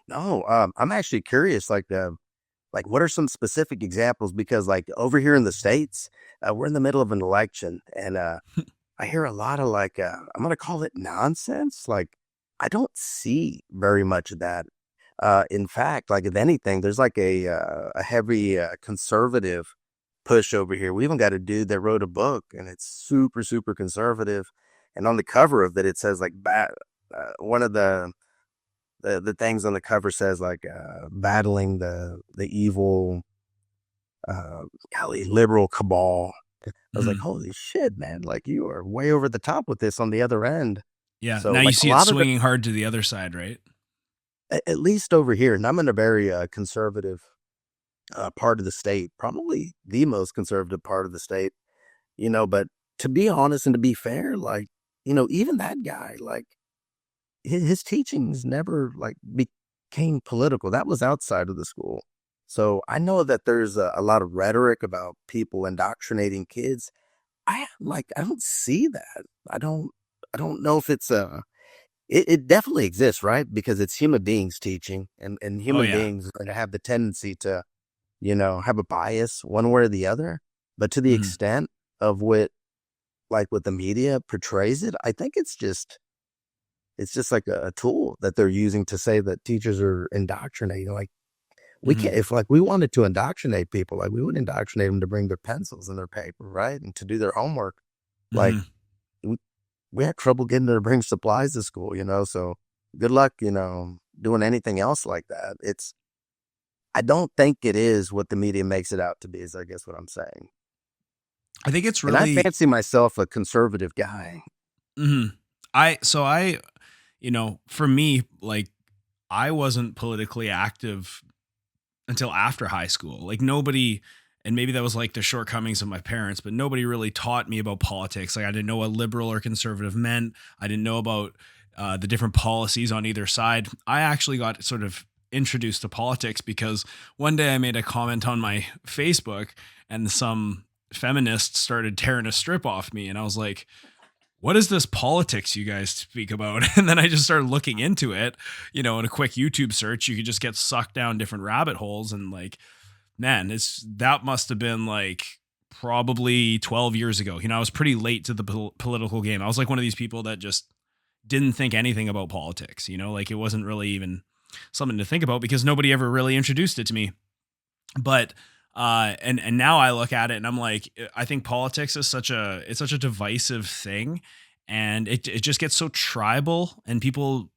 No, I'm actually curious, like what are some specific examples? Because like over here in the States, we're in the middle of an election, and I hear a lot of like, I'm gonna call it nonsense. Like, I don't see very much of that. In fact, like if anything, there's like a heavy conservative push over here. We even got a dude that wrote a book, and it's super super conservative. And on the cover of it, it says like one of the things on the cover says like battling the evil golly, liberal cabal. I was like, Mhm. holy shit, man! Like you are way over the top with this on the other end. Yeah. So Now you like a see it lot of it, swinging hard to the other side, right? at least over here, and I'm in a very conservative part of the state, probably the most conservative part of the state. But to be honest and to be fair, like even that guy, like his teachings never like became political. That was outside of the school. So I know that there's a lot of rhetoric about people indoctrinating kids. I don't see that. I don't I don't know if it's it definitely exists, right? Because it's human beings teaching, and Oh human yeah. beings are going to have the tendency to, have a bias one way or the other. But to the Mhm. extent of what the media portrays it, I think it's just like a tool that they're using to say that teachers are indoctrinating. Like we can't, Mhm. if like we wanted to indoctrinate people, like we would indoctrinate them to bring their pencils and their paper, right? And to do their homework. Like Mhm. we, we had trouble getting them to bring supplies to school, so good luck, doing anything else like that. I don't think it is what the media makes it out to be, is I guess what I'm saying. I think it's And I really. fancy myself a conservative guy. Mhm. I for me, like I wasn't politically active until after high school. Like nobody, and maybe that was like the shortcomings of my parents, but nobody really taught me about politics. Like I didn't know what liberal or conservative meant. I didn't know about the different policies on either side. I actually got sort of introduced to politics because one day I made a comment on my Facebook and some feminists started tearing a strip off me. And I was like, what is this politics you guys speak about? And then I just started looking into it, in a quick YouTube search, you could just get sucked down different rabbit holes. And like, man, that must have been like probably 12 years ago. I was pretty late to the political game. I was like one of these people that just didn't think anything about politics, like it wasn't really even something to think about because nobody ever really introduced it to me. But and now I look at it and I'm like, I think politics is such a divisive thing, and it just gets so tribal, and people,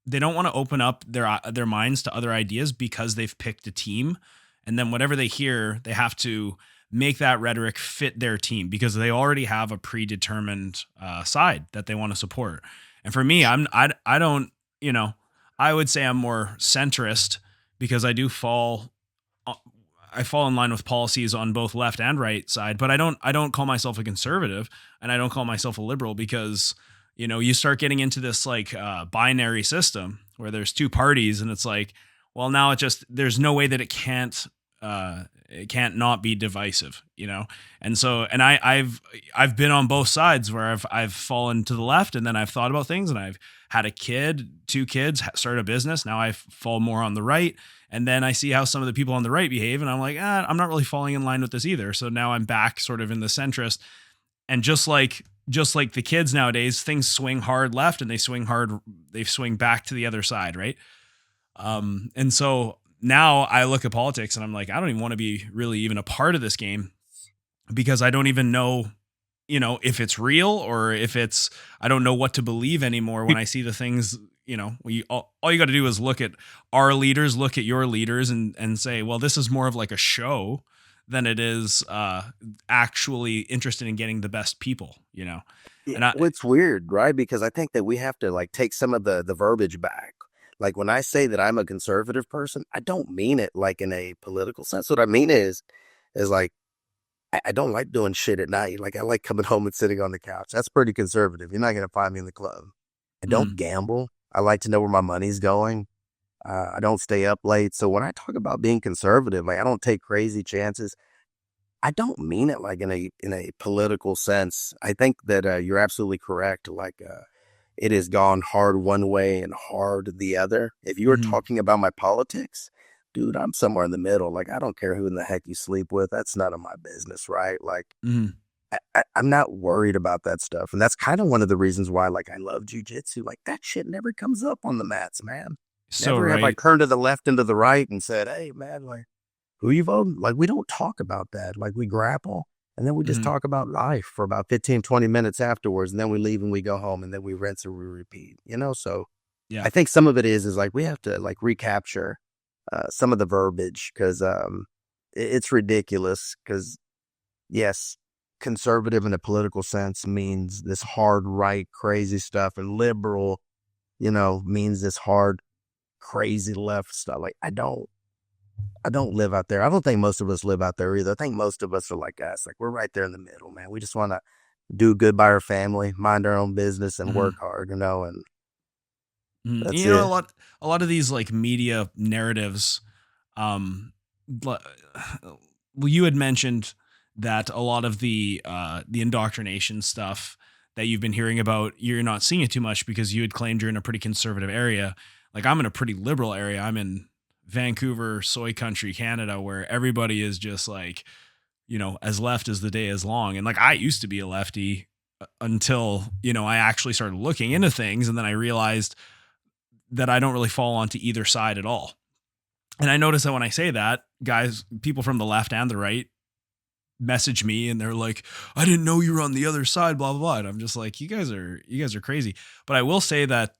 they don't want to open up their minds to other ideas because they've picked a team, and then whatever they hear, they have to make that rhetoric fit their team because they already have a predetermined side that they want to support. And for me, I don't, I would say I'm more centrist because I fall in line with policies on both left and right side, but I don't call myself a conservative and I don't call myself a liberal because you start getting into this like binary system where there's two parties and it's like, well, now there's no way that it can't not be divisive. And so and I've been on both sides where I've fallen to the left and then I've thought about things and I've had a kid, two kids, started a business. Now I fall more on the right. And then I see how some of the people on the right behave, and I'm like, I'm not really falling in line with this either. So now I'm back sort of in the centrist. And just like the kids nowadays, things swing hard left and they swing back to the other side, right? And so now I look at politics and I'm like, I don't even want to be really even a part of this game because I don't even know, if it's real or if it's, I don't know what to believe anymore when I see the things, all you got to do is look at our leaders, look at your leaders and say, well, this is more of like a show than it is actually interested in getting the best people. Yeah, And I, well, it's weird, right? Because I think that we have to like take some of the verbiage back. Like when I say that I'm a conservative person, I don't mean it like in a political sense. What I mean is like I don't like doing shit at night. Like I like coming home and sitting on the couch. That's pretty conservative. You're not gonna find me in the club. I don't mm, gamble. I like to know where my money's going. I don't stay up late. So when I talk about being conservative, like I don't take crazy chances. I don't mean it like in a political sense. I think that you're absolutely correct. Like it has gone hard one way and hard the other. If you were Mm-hmm. talking about my politics, dude, I'm somewhere in the middle. Like, I don't care who in the heck you sleep with. That's none of my business, right? Like, Mm-hmm. I'm not worried about that stuff. And that's kind of one of the reasons why, like, I love jujitsu. Like, that shit never comes up on the mats, man. So Never have I right. turned to the left and to the right and said, hey, man, like, who you voting? Like, we don't talk about that. Like, we grapple and then we just Mm-hmm. talk about life for about 15, 20 minutes afterwards. And then we leave and we go home and then we rinse and we repeat, you know? So Yeah. I think some of it is like, we have to like recapture some of the verbiage because it's ridiculous because, yes, conservative in a political sense means this hard right, crazy stuff, and liberal, means this hard, crazy left stuff. Like, I don't live out there. I don't think most of us live out there either. I think most of us are like us. Like, we're right there in the middle, man. We just want to do good by our family, mind our own business, and Mm-hmm. work hard, and Mm-hmm. that's You know, it. a lot of these like media narratives, um, well, you had mentioned that a lot of the indoctrination stuff that you've been hearing about, you're not seeing it too much because you had claimed you're in a pretty conservative area. Like, I'm in a pretty liberal area. I'm in Vancouver, soy country, Canada, where everybody is just like, as left as the day is long. And like, I used to be a lefty until, I actually started looking into things. And then I realized that I don't really fall onto either side at all. And I notice that when I say that, guys, people from the left and the right message me and they're like, I didn't know you were on the other side, blah, blah, blah. And I'm just like, you guys are crazy. But I will say that,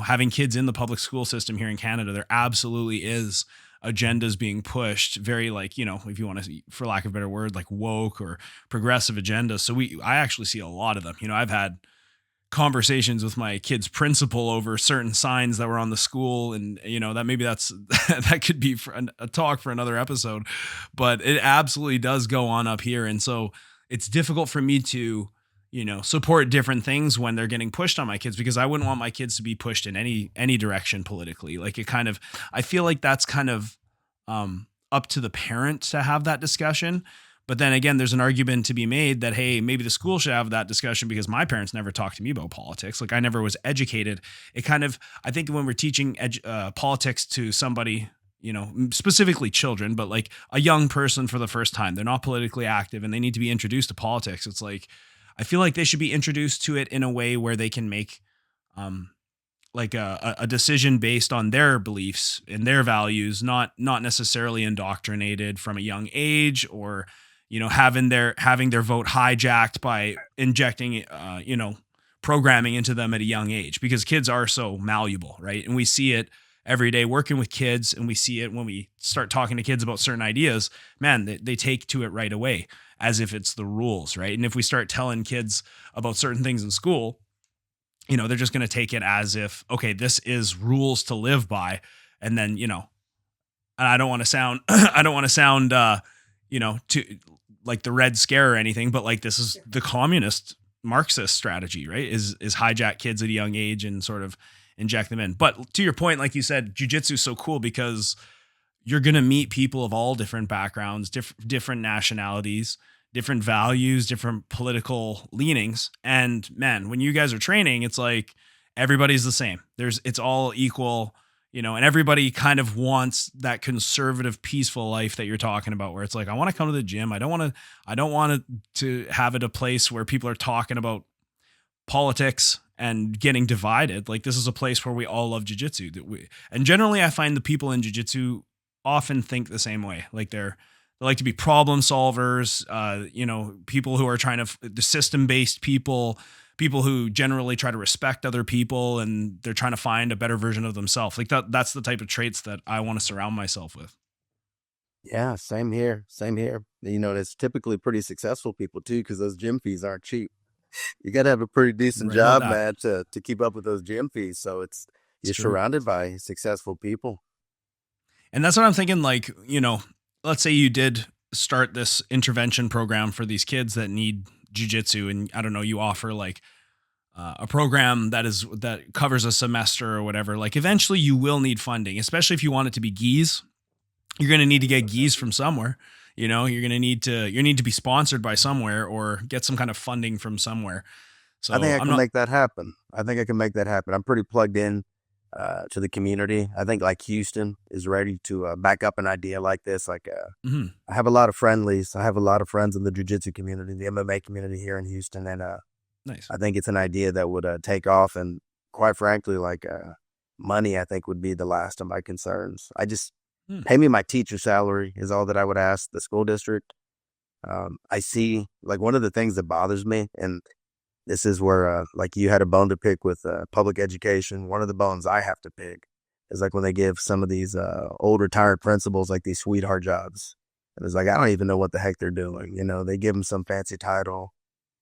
having kids in the public school system here in Canada, there absolutely is agendas being pushed, very like, if you want to, for lack of a better word, like woke or progressive agendas. So I actually see a lot of them. I've had conversations with my kid's principal over certain signs that were on the school, and that maybe that could be for a talk for another episode, but it absolutely does go on up here. And so it's difficult for me to support different things when they're getting pushed on my kids, because I wouldn't want my kids to be pushed in any direction politically. Like, I feel like that's kind of up to the parent to have that discussion. But then again, there's an argument to be made that, hey, maybe the school should have that discussion because my parents never talked to me about politics. Like, I never was educated. I think when we're teaching politics to somebody, specifically children, but like a young person for the first time, they're not politically active and they need to be introduced to politics. It's like, I feel like they should be introduced to it in a way where they can make like a decision based on their beliefs and their values, not necessarily indoctrinated from a young age, or having their vote hijacked by injecting programming into them at a young age, because kids are so malleable, right? And we see it every day working with kids, and we see it when we start talking to kids about certain ideas. Man, they take to it right away as if it's the rules, right? And if we start telling kids about certain things in school, they're just going to take it as if, okay, this is rules to live by. And then, and I don't want to sound, to like the Red Scare or anything, but like, this is the communist Marxist strategy, right? Is hijack kids at a young age and sort of inject them in. But to your point, like you said, jiu-jitsu is so cool because you're going to meet people of all different backgrounds, different nationalities, different values, different political leanings. And man, when you guys are training, it's like everybody's the same. It's all equal, and everybody kind of wants that conservative, peaceful life that you're talking about, where it's like, I want to come to the gym. I don't want to have it a place where people are talking about politics and getting divided. Like, this is a place where we all love jiu-jitsu. And generally I find the people in jiu-jitsu often think the same way. Like, they like to be problem solvers, people who are the system-based people who generally try to respect other people, and they're trying to find a better version of themselves. Like, that's the type of traits that I want to surround myself with. Yeah, same here. Same here. It's typically pretty successful people too, because those gym fees aren't cheap. You got to have a pretty decent Right about job, that. man, to keep up with those gym fees. So you're true. surrounded by successful people. And that's what I'm thinking. Like, let's say you did start this intervention program for these kids that need jujitsu, and I don't know, you offer like a program that covers a semester or whatever. Like, eventually you will need funding, especially if you want it to be gis. You're going to need to get gis from somewhere. You're going to need to be sponsored by somewhere or get some kind of funding from somewhere. I think So I I'm can not. make that happen. I think I can make that happen. I'm pretty plugged in to the community. I think like Houston is ready to back up an idea like this. Mhm. I have a lot of friendlies. I have a lot of friends in the jiu-jitsu community, the MMA community here in Houston, and Nice. I think it's an idea that would take off. And quite frankly, money, I think would be the last of my concerns. I just Hmm. pay me my teacher salary is all that I would ask the school district. I see like one of the things that bothers me, and this is where like you had a bone to pick with public education. One of the bones I have to pick is like when they give some of these old retired principals like these sweetheart jobs. And it's like, I don't even know what the heck they're doing. You know, they give them some fancy title,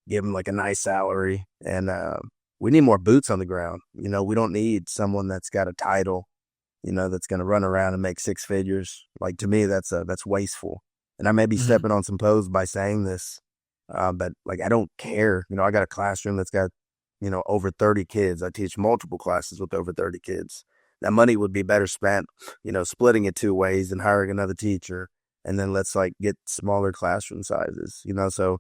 give them like a nice salary. And we need more boots on the ground. You know, we don't need someone that's got a title, you know, that's going to run around and make six figures. Like to me, that's wasteful. And I may be Mhm. stepping on some toes by saying this, but like I don't care. You know, I got a classroom that's got, you know, over 30 kids. I teach multiple classes with over 30 kids. That money would be better spent, you know, splitting it two ways and hiring another teacher. And then let's like get smaller classroom sizes, you know. So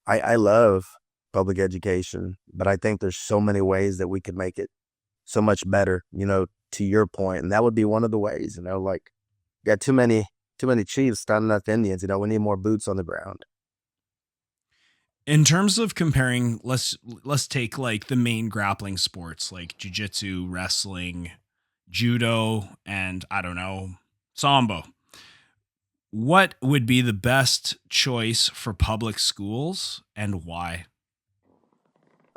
I love public education, but I think there's so many ways that we could make it so much better, you know, to your point. And that would be one of the ways, you know, like got too many chiefs, not enough Indians, you know, we need more boots on the ground. In terms of comparing, let's take like the main grappling sports like jiu-jitsu, wrestling, judo, and I don't know, sambo. What would be the best choice for public schools and why?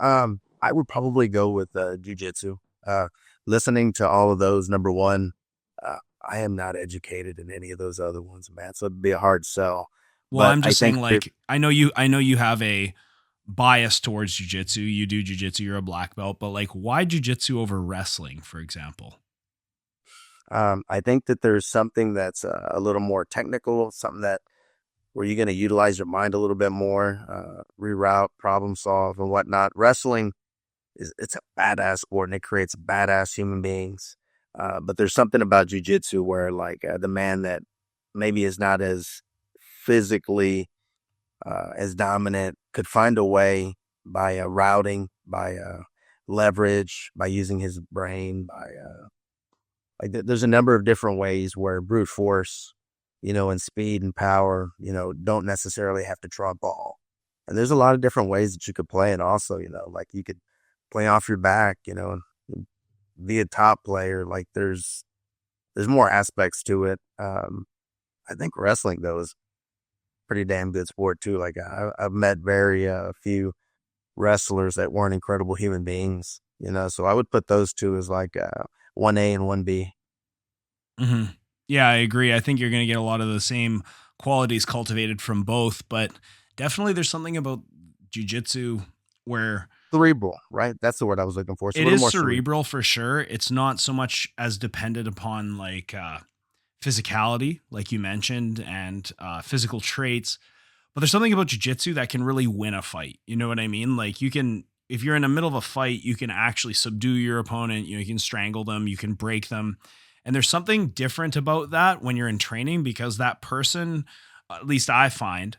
I would probably go with jujitsu. Uh, Listening to all of those, number one, I am not educated in any of those other ones, man. So it'd be a hard sell. Well, But I'm I just think saying like I know you have a bias towards jiu-jitsu. You do jiu-jitsu, you're a black belt, but like why jiu-jitsu over wrestling, for example? I think that there's something that's a little more technical, something that where you're going to utilize your mind a little bit more, reroute, problem solve, and whatnot. Wrestling it's a badass sport and it creates badass human beings. But there's something about jujitsu where like the man that maybe is not as physically as dominant could find a way by routing, by leverage, by using his brain, by there's a number of different ways where brute force, you know, and speed and power, you know, don't necessarily have to trump all. And there's a lot of different ways that you could play it also, you know, like you could play off your back, you know, and be a top player. Like there's more aspects to it. I think wrestling though is pretty damn good sport too. Like I've met very few wrestlers that weren't incredible human beings, you know, so I would put those two as like 1A and 1B. Hmm. Yeah, I agree. I think you're going to get a lot of the same qualities cultivated from both, but definitely there's something about jujitsu where Cerebral, right? That's the word I was looking for. It's a it little is more cerebral. cerebral for sure. It's not so much as dependent upon like physicality, like you mentioned, and physical traits. But there's something about jujitsu that can really win a fight. You know what I mean? Like you can, if you're in the middle of a fight, you can actually subdue your opponent. You know, you can strangle them, you can break them. And there's something different about that when you're in training because that person, at least I find,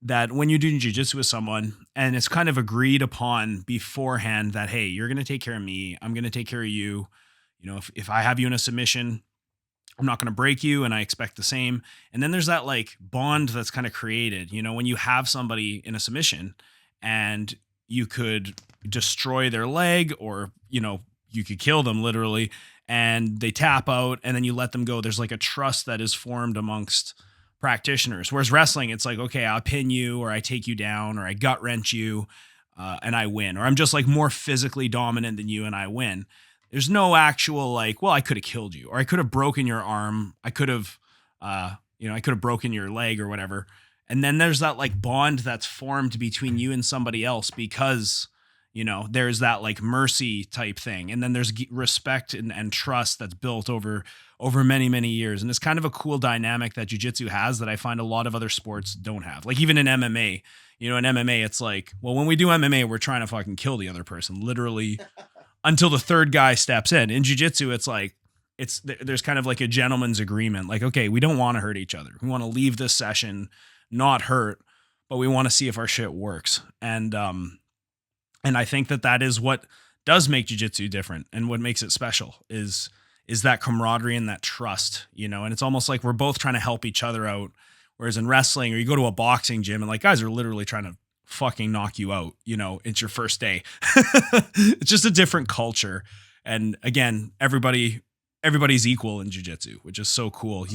that when you do jujitsu with someone and it's kind of agreed upon beforehand that, hey, you're going to take care of me, I'm going to take care of you. You know, if I have you in a submission, I'm not going to break you and I expect the same. And then there's that like bond that's kind of created, you know, when you have somebody in a submission and you could destroy their leg or, you know, you could kill them literally and they tap out and then you let them go. There's like a trust that is formed amongst practitioners. Whereas wrestling, it's like, okay, I'll pin you or I take you down or I gut wrench you and I win. Or I'm just like more physically dominant than you and I win. There's no actual like, well, I could have killed you or I could have broken your arm. I could have, I could have broken your leg or whatever. And then there's that like bond that's formed between you and somebody else because, you know, there's that like mercy type thing. And then there's respect and trust that's built over many, many years. And it's kind of a cool dynamic that jujitsu has that I find a lot of other sports don't have. Like even in MMA, you know, in MMA, it's like, well, when we do MMA, we're trying to fucking kill the other person, literally until the third guy steps in. In jiu-jitsu, it's like there's kind of like a gentleman's agreement. Like, okay, we don't want to hurt each other. We want to leave this session not hurt, but we want to see if our shit works. And And I think that is what does make jiu-jitsu different, and what makes it special is that camaraderie and that trust, and it's almost like we're both trying to help each other out. Whereas in wrestling, or you go to a boxing gym and like guys are literally trying to fucking knock you out, it's your first day. It's just a different culture. And again, everybody's equal in jiu-jitsu, which is so cool.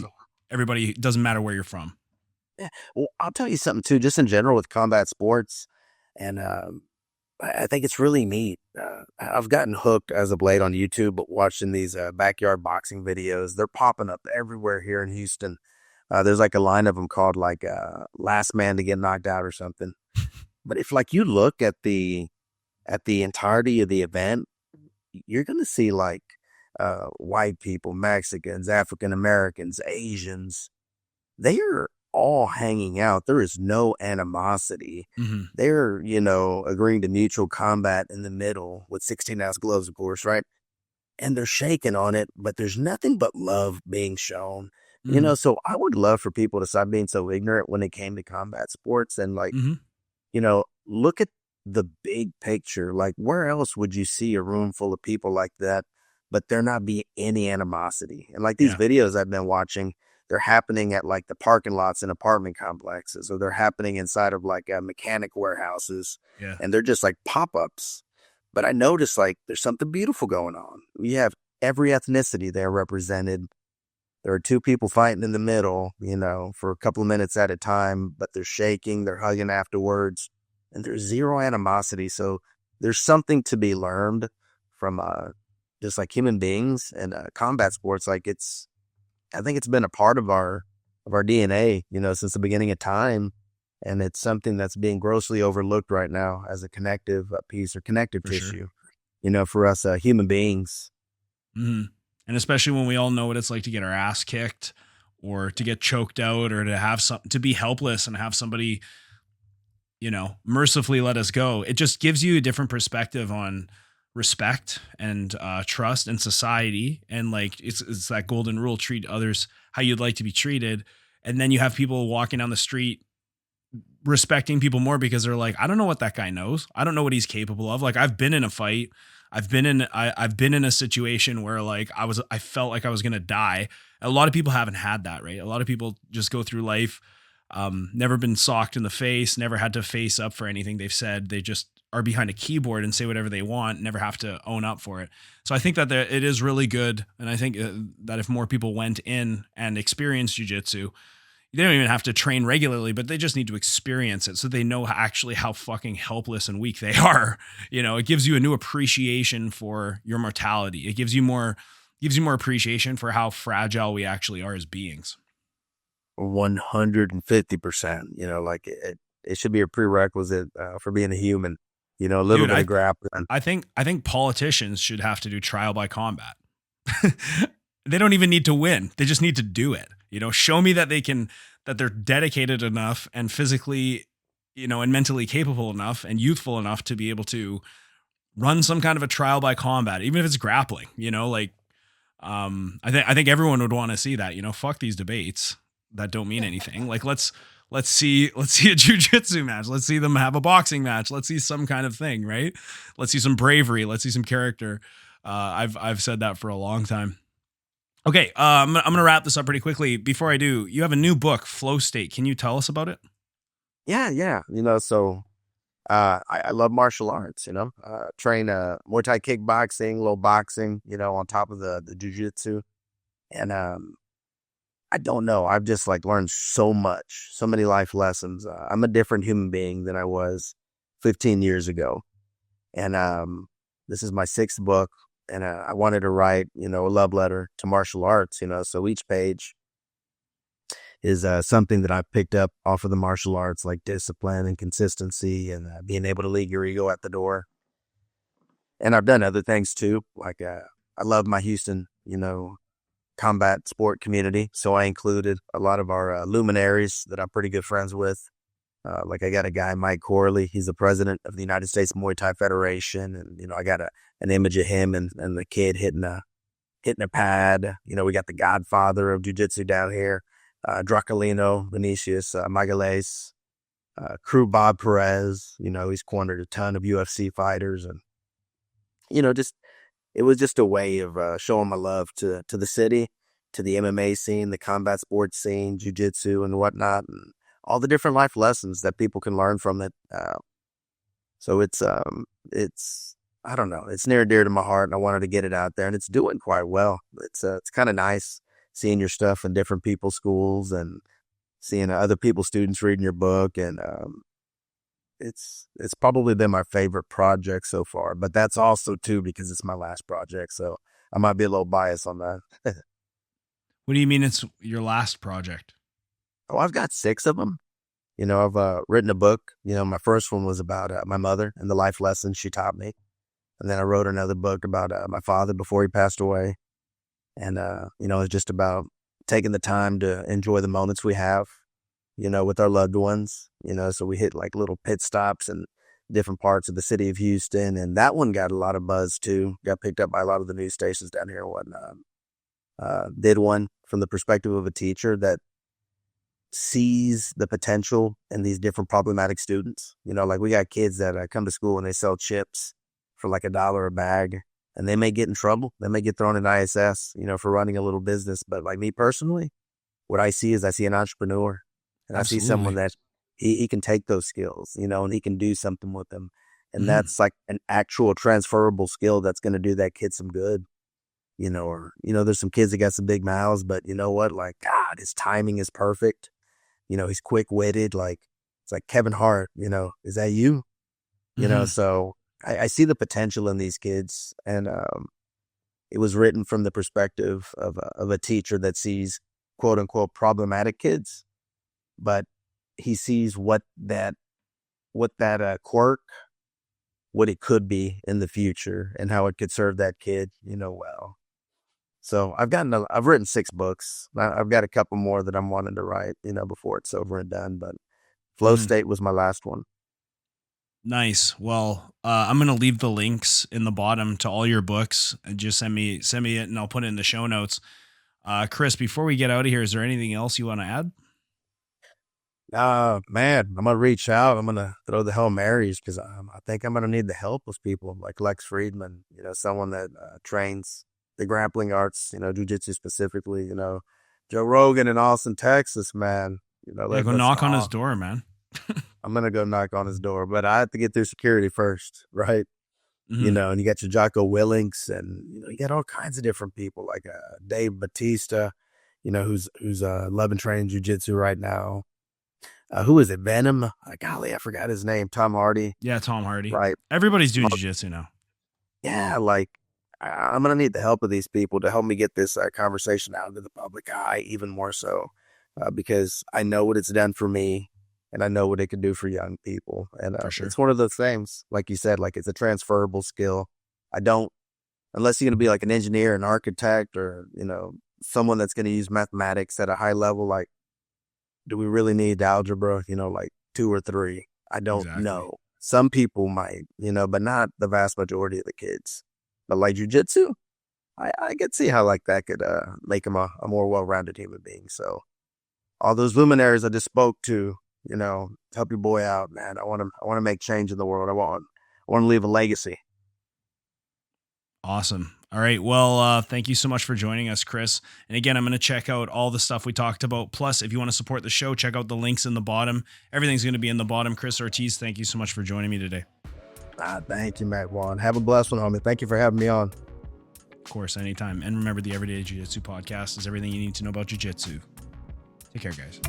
Everybody, doesn't matter where you're from. Yeah. Well, I'll tell you something too, just in general with combat sports. And I think it's really neat. I've gotten hooked as of late on YouTube, but watching these backyard boxing videos. They're popping up everywhere here in Houston. There's like a line of them called like Last Man to Get Knocked Out or something. But if like you look at the entirety of the event, you're going to see like white people, Mexicans, African Americans, Asians. They are all hanging out. There is no animosity. Mm-hmm. They're, agreeing to mutual combat in the middle with 16-ounce gloves, of course, right? And they're shaking on it, but there's nothing but love being shown. Mm-hmm. So I would love for people to stop being so ignorant when it came to combat sports and like, look at the big picture. Like, where else would you see a room full of people like that, but there not be any animosity? And like these videos I've been watching, they're happening at like the parking lots in apartment complexes, or they're happening inside of like mechanic warehouses. Yeah. And they're just like pop-ups. But I noticed like there's something beautiful going on. We have every ethnicity there represented. There are two people fighting in the middle, for a couple of minutes at a time, but they're shaking, they're hugging afterwards, and there's zero animosity. So there's something to be learned from just like human beings and combat sports. Like I think it's been a part of our DNA, since the beginning of time. And it's something that's being grossly overlooked right now as a connective piece or connective tissue, for us human beings. Mm-hmm. And especially when we all know what it's like to get our ass kicked or to get choked out or to have to be helpless and have somebody, mercifully let us go. It just gives you a different perspective on respect and trust and society. And like, it's that golden rule, treat others how you'd like to be treated. And then you have people walking down the street respecting people more because they're like, I don't know what that guy knows. I don't know what he's capable of. Like, I've been in a fight. I've been in a situation where like I felt like I was going to die. A lot of people haven't had that, right? A lot of people just go through life, never been socked in the face, never had to face up for anything they've said. They just are behind a keyboard and say whatever they want, never have to own up for it. So I think that it is really good. And I think that if more people went in and experienced jiu-jitsu, they don't even have to train regularly, but they just need to experience it so they know actually how fucking helpless and weak they are. It gives you a new appreciation for your mortality. It gives you more appreciation for how fragile we actually are as beings. 150%, like it should be a prerequisite for being a human, a little bit of grappling. I think politicians should have to do trial by combat. They don't even need to win. They just need to do it. Show me that that they're dedicated enough and physically, and mentally capable enough and youthful enough to be able to run some kind of a trial by combat, even if it's grappling, I think everyone would want to see that, fuck these debates that don't mean anything. Like, let's see a jiu-jitsu match. Let's see them have a boxing match. Let's see some kind of thing, right? Let's see some bravery. Let's see some character. I've said that for a long time. Okay, I'm going to wrap this up pretty quickly. Before I do, you have a new book, Flow State. Can you tell us about it? Yeah. So I love martial arts, train Muay Thai kickboxing, a little boxing, on top of the jiu-jitsu. And I don't know. I've just like learned so much, so many life lessons. I'm a different human being than I was 15 years ago. And this is my 6th book. And I wanted to write, a love letter to martial arts, so each page is something that I've picked up off of the martial arts, like discipline and consistency and being able to leave your ego at the door. And I've done other things too. Like I love my Houston, combat sport community. So I included a lot of our luminaries that I'm pretty good friends with. Like I got a guy, Mike Corley. He's the president of the United States Muay Thai Federation. And, I got an image of him and the kid hitting a pad. We got the godfather of jiu-jitsu down here, Draculino, Vinicius, Magalhaes. Crew Bob Perez, he's cornered a ton of UFC fighters, and just it was just a way of showing my love to the city, to the MMA scene, the combat sports scene, jiu-jitsu and whatnot, and all the different life lessons that people can learn from it. So it's I don't know, it's near and dear to my heart, and I wanted to get it out there, and it's doing quite well. It's kind of nice seeing your stuff in different people's schools and seeing other people's students reading your book, and it's probably been my favorite project so far. But that's also too because it's my last project, so I might be a little biased on that. What do you mean it's your last project? Oh, I've got 6 of them. I've written a book. My first one was about my mother and the life lessons she taught me. And then I wrote another book about my father before he passed away. And, it's just about taking the time to enjoy the moments we have, with our loved ones, so we hit like little pit stops in different parts of the city of Houston. And that one got a lot of buzz too, got picked up by a lot of the news stations down here and whatnot. Did one from the perspective of a teacher that sees the potential in these different problematic students. Like we got kids that come to school and they sell chips for like $1 a bag, and they may get in trouble. They may get thrown in ISS, for running a little business. But like me personally, what I see is I see an entrepreneur, and Absolutely. I see someone that he can take those skills, and he can do something with them. And that's like an actual transferable skill that's going to do that kid some good. Or, there's some kids that got some big mouths, but you know what? Like, God, his timing is perfect. He's quick-witted. Like, it's like Kevin Hart, is that you? So I see the potential in these kids. And it was written from the perspective of a teacher that sees quote unquote problematic kids, but he sees what that quirk, what it could be in the future and how it could serve that kid, well. So I've written 6 books. I've got a couple more that I'm wanting to write, before it's over and done. But Flow State was my last one. Nice. Well, I'm going to leave the links in the bottom to all your books, and just send me it and I'll put it in the show notes. Chris, before we get out of here, is there anything else you want to add? Man, I'm going to reach out. I'm going to throw the Hail Marys because I think I'm going to need the help of people like Lex Friedman, someone that trains the grappling arts, jiu-jitsu specifically, Joe Rogan in Austin, Texas, man. Go knock on his door, man. I'm going to go knock on his door, but I have to get through security first, right? And you got your Jocko Willings, and, you got all kinds of different people like Dave Batista, who's loving training jiu-jitsu right now. Who is it? Venom? Golly, I forgot his name. Tom Hardy. Yeah, Tom Hardy. Right. Everybody's doing jiu-jitsu now. Yeah, like, I'm going to need the help of these people to help me get this conversation out into the public eye even more so, because I know what it's done for me, and I know what it can do for young people. And For sure. It's one of those things, like you said, like it's a transferable skill. Unless you're going to be like an engineer, an architect, or, someone that's going to use mathematics at a high level, like, do we really need algebra, like 2 or 3? I don't know. Some people might, but not the vast majority of the kids. But like jiu-jitsu, I could see how like that could make him a more well-rounded human being. So all those luminaries I just spoke to, help your boy out, man. I want to make change in the world. I want to leave a legacy. Awesome. All right. Well, thank you so much for joining us, Chris. And again, I'm going to check out all the stuff we talked about. Plus, if you want to support the show, check out the links in the bottom. Everything's going to be in the bottom. Chris Ortiz, thank you so much for joining me today. Thank you, Matt Juan. Have a blessed one, homie. Thank you for having me on. Of course, anytime. And remember, the Everyday Jiu Jitsu podcast is everything you need to know about Jiu Jitsu. Take care, guys.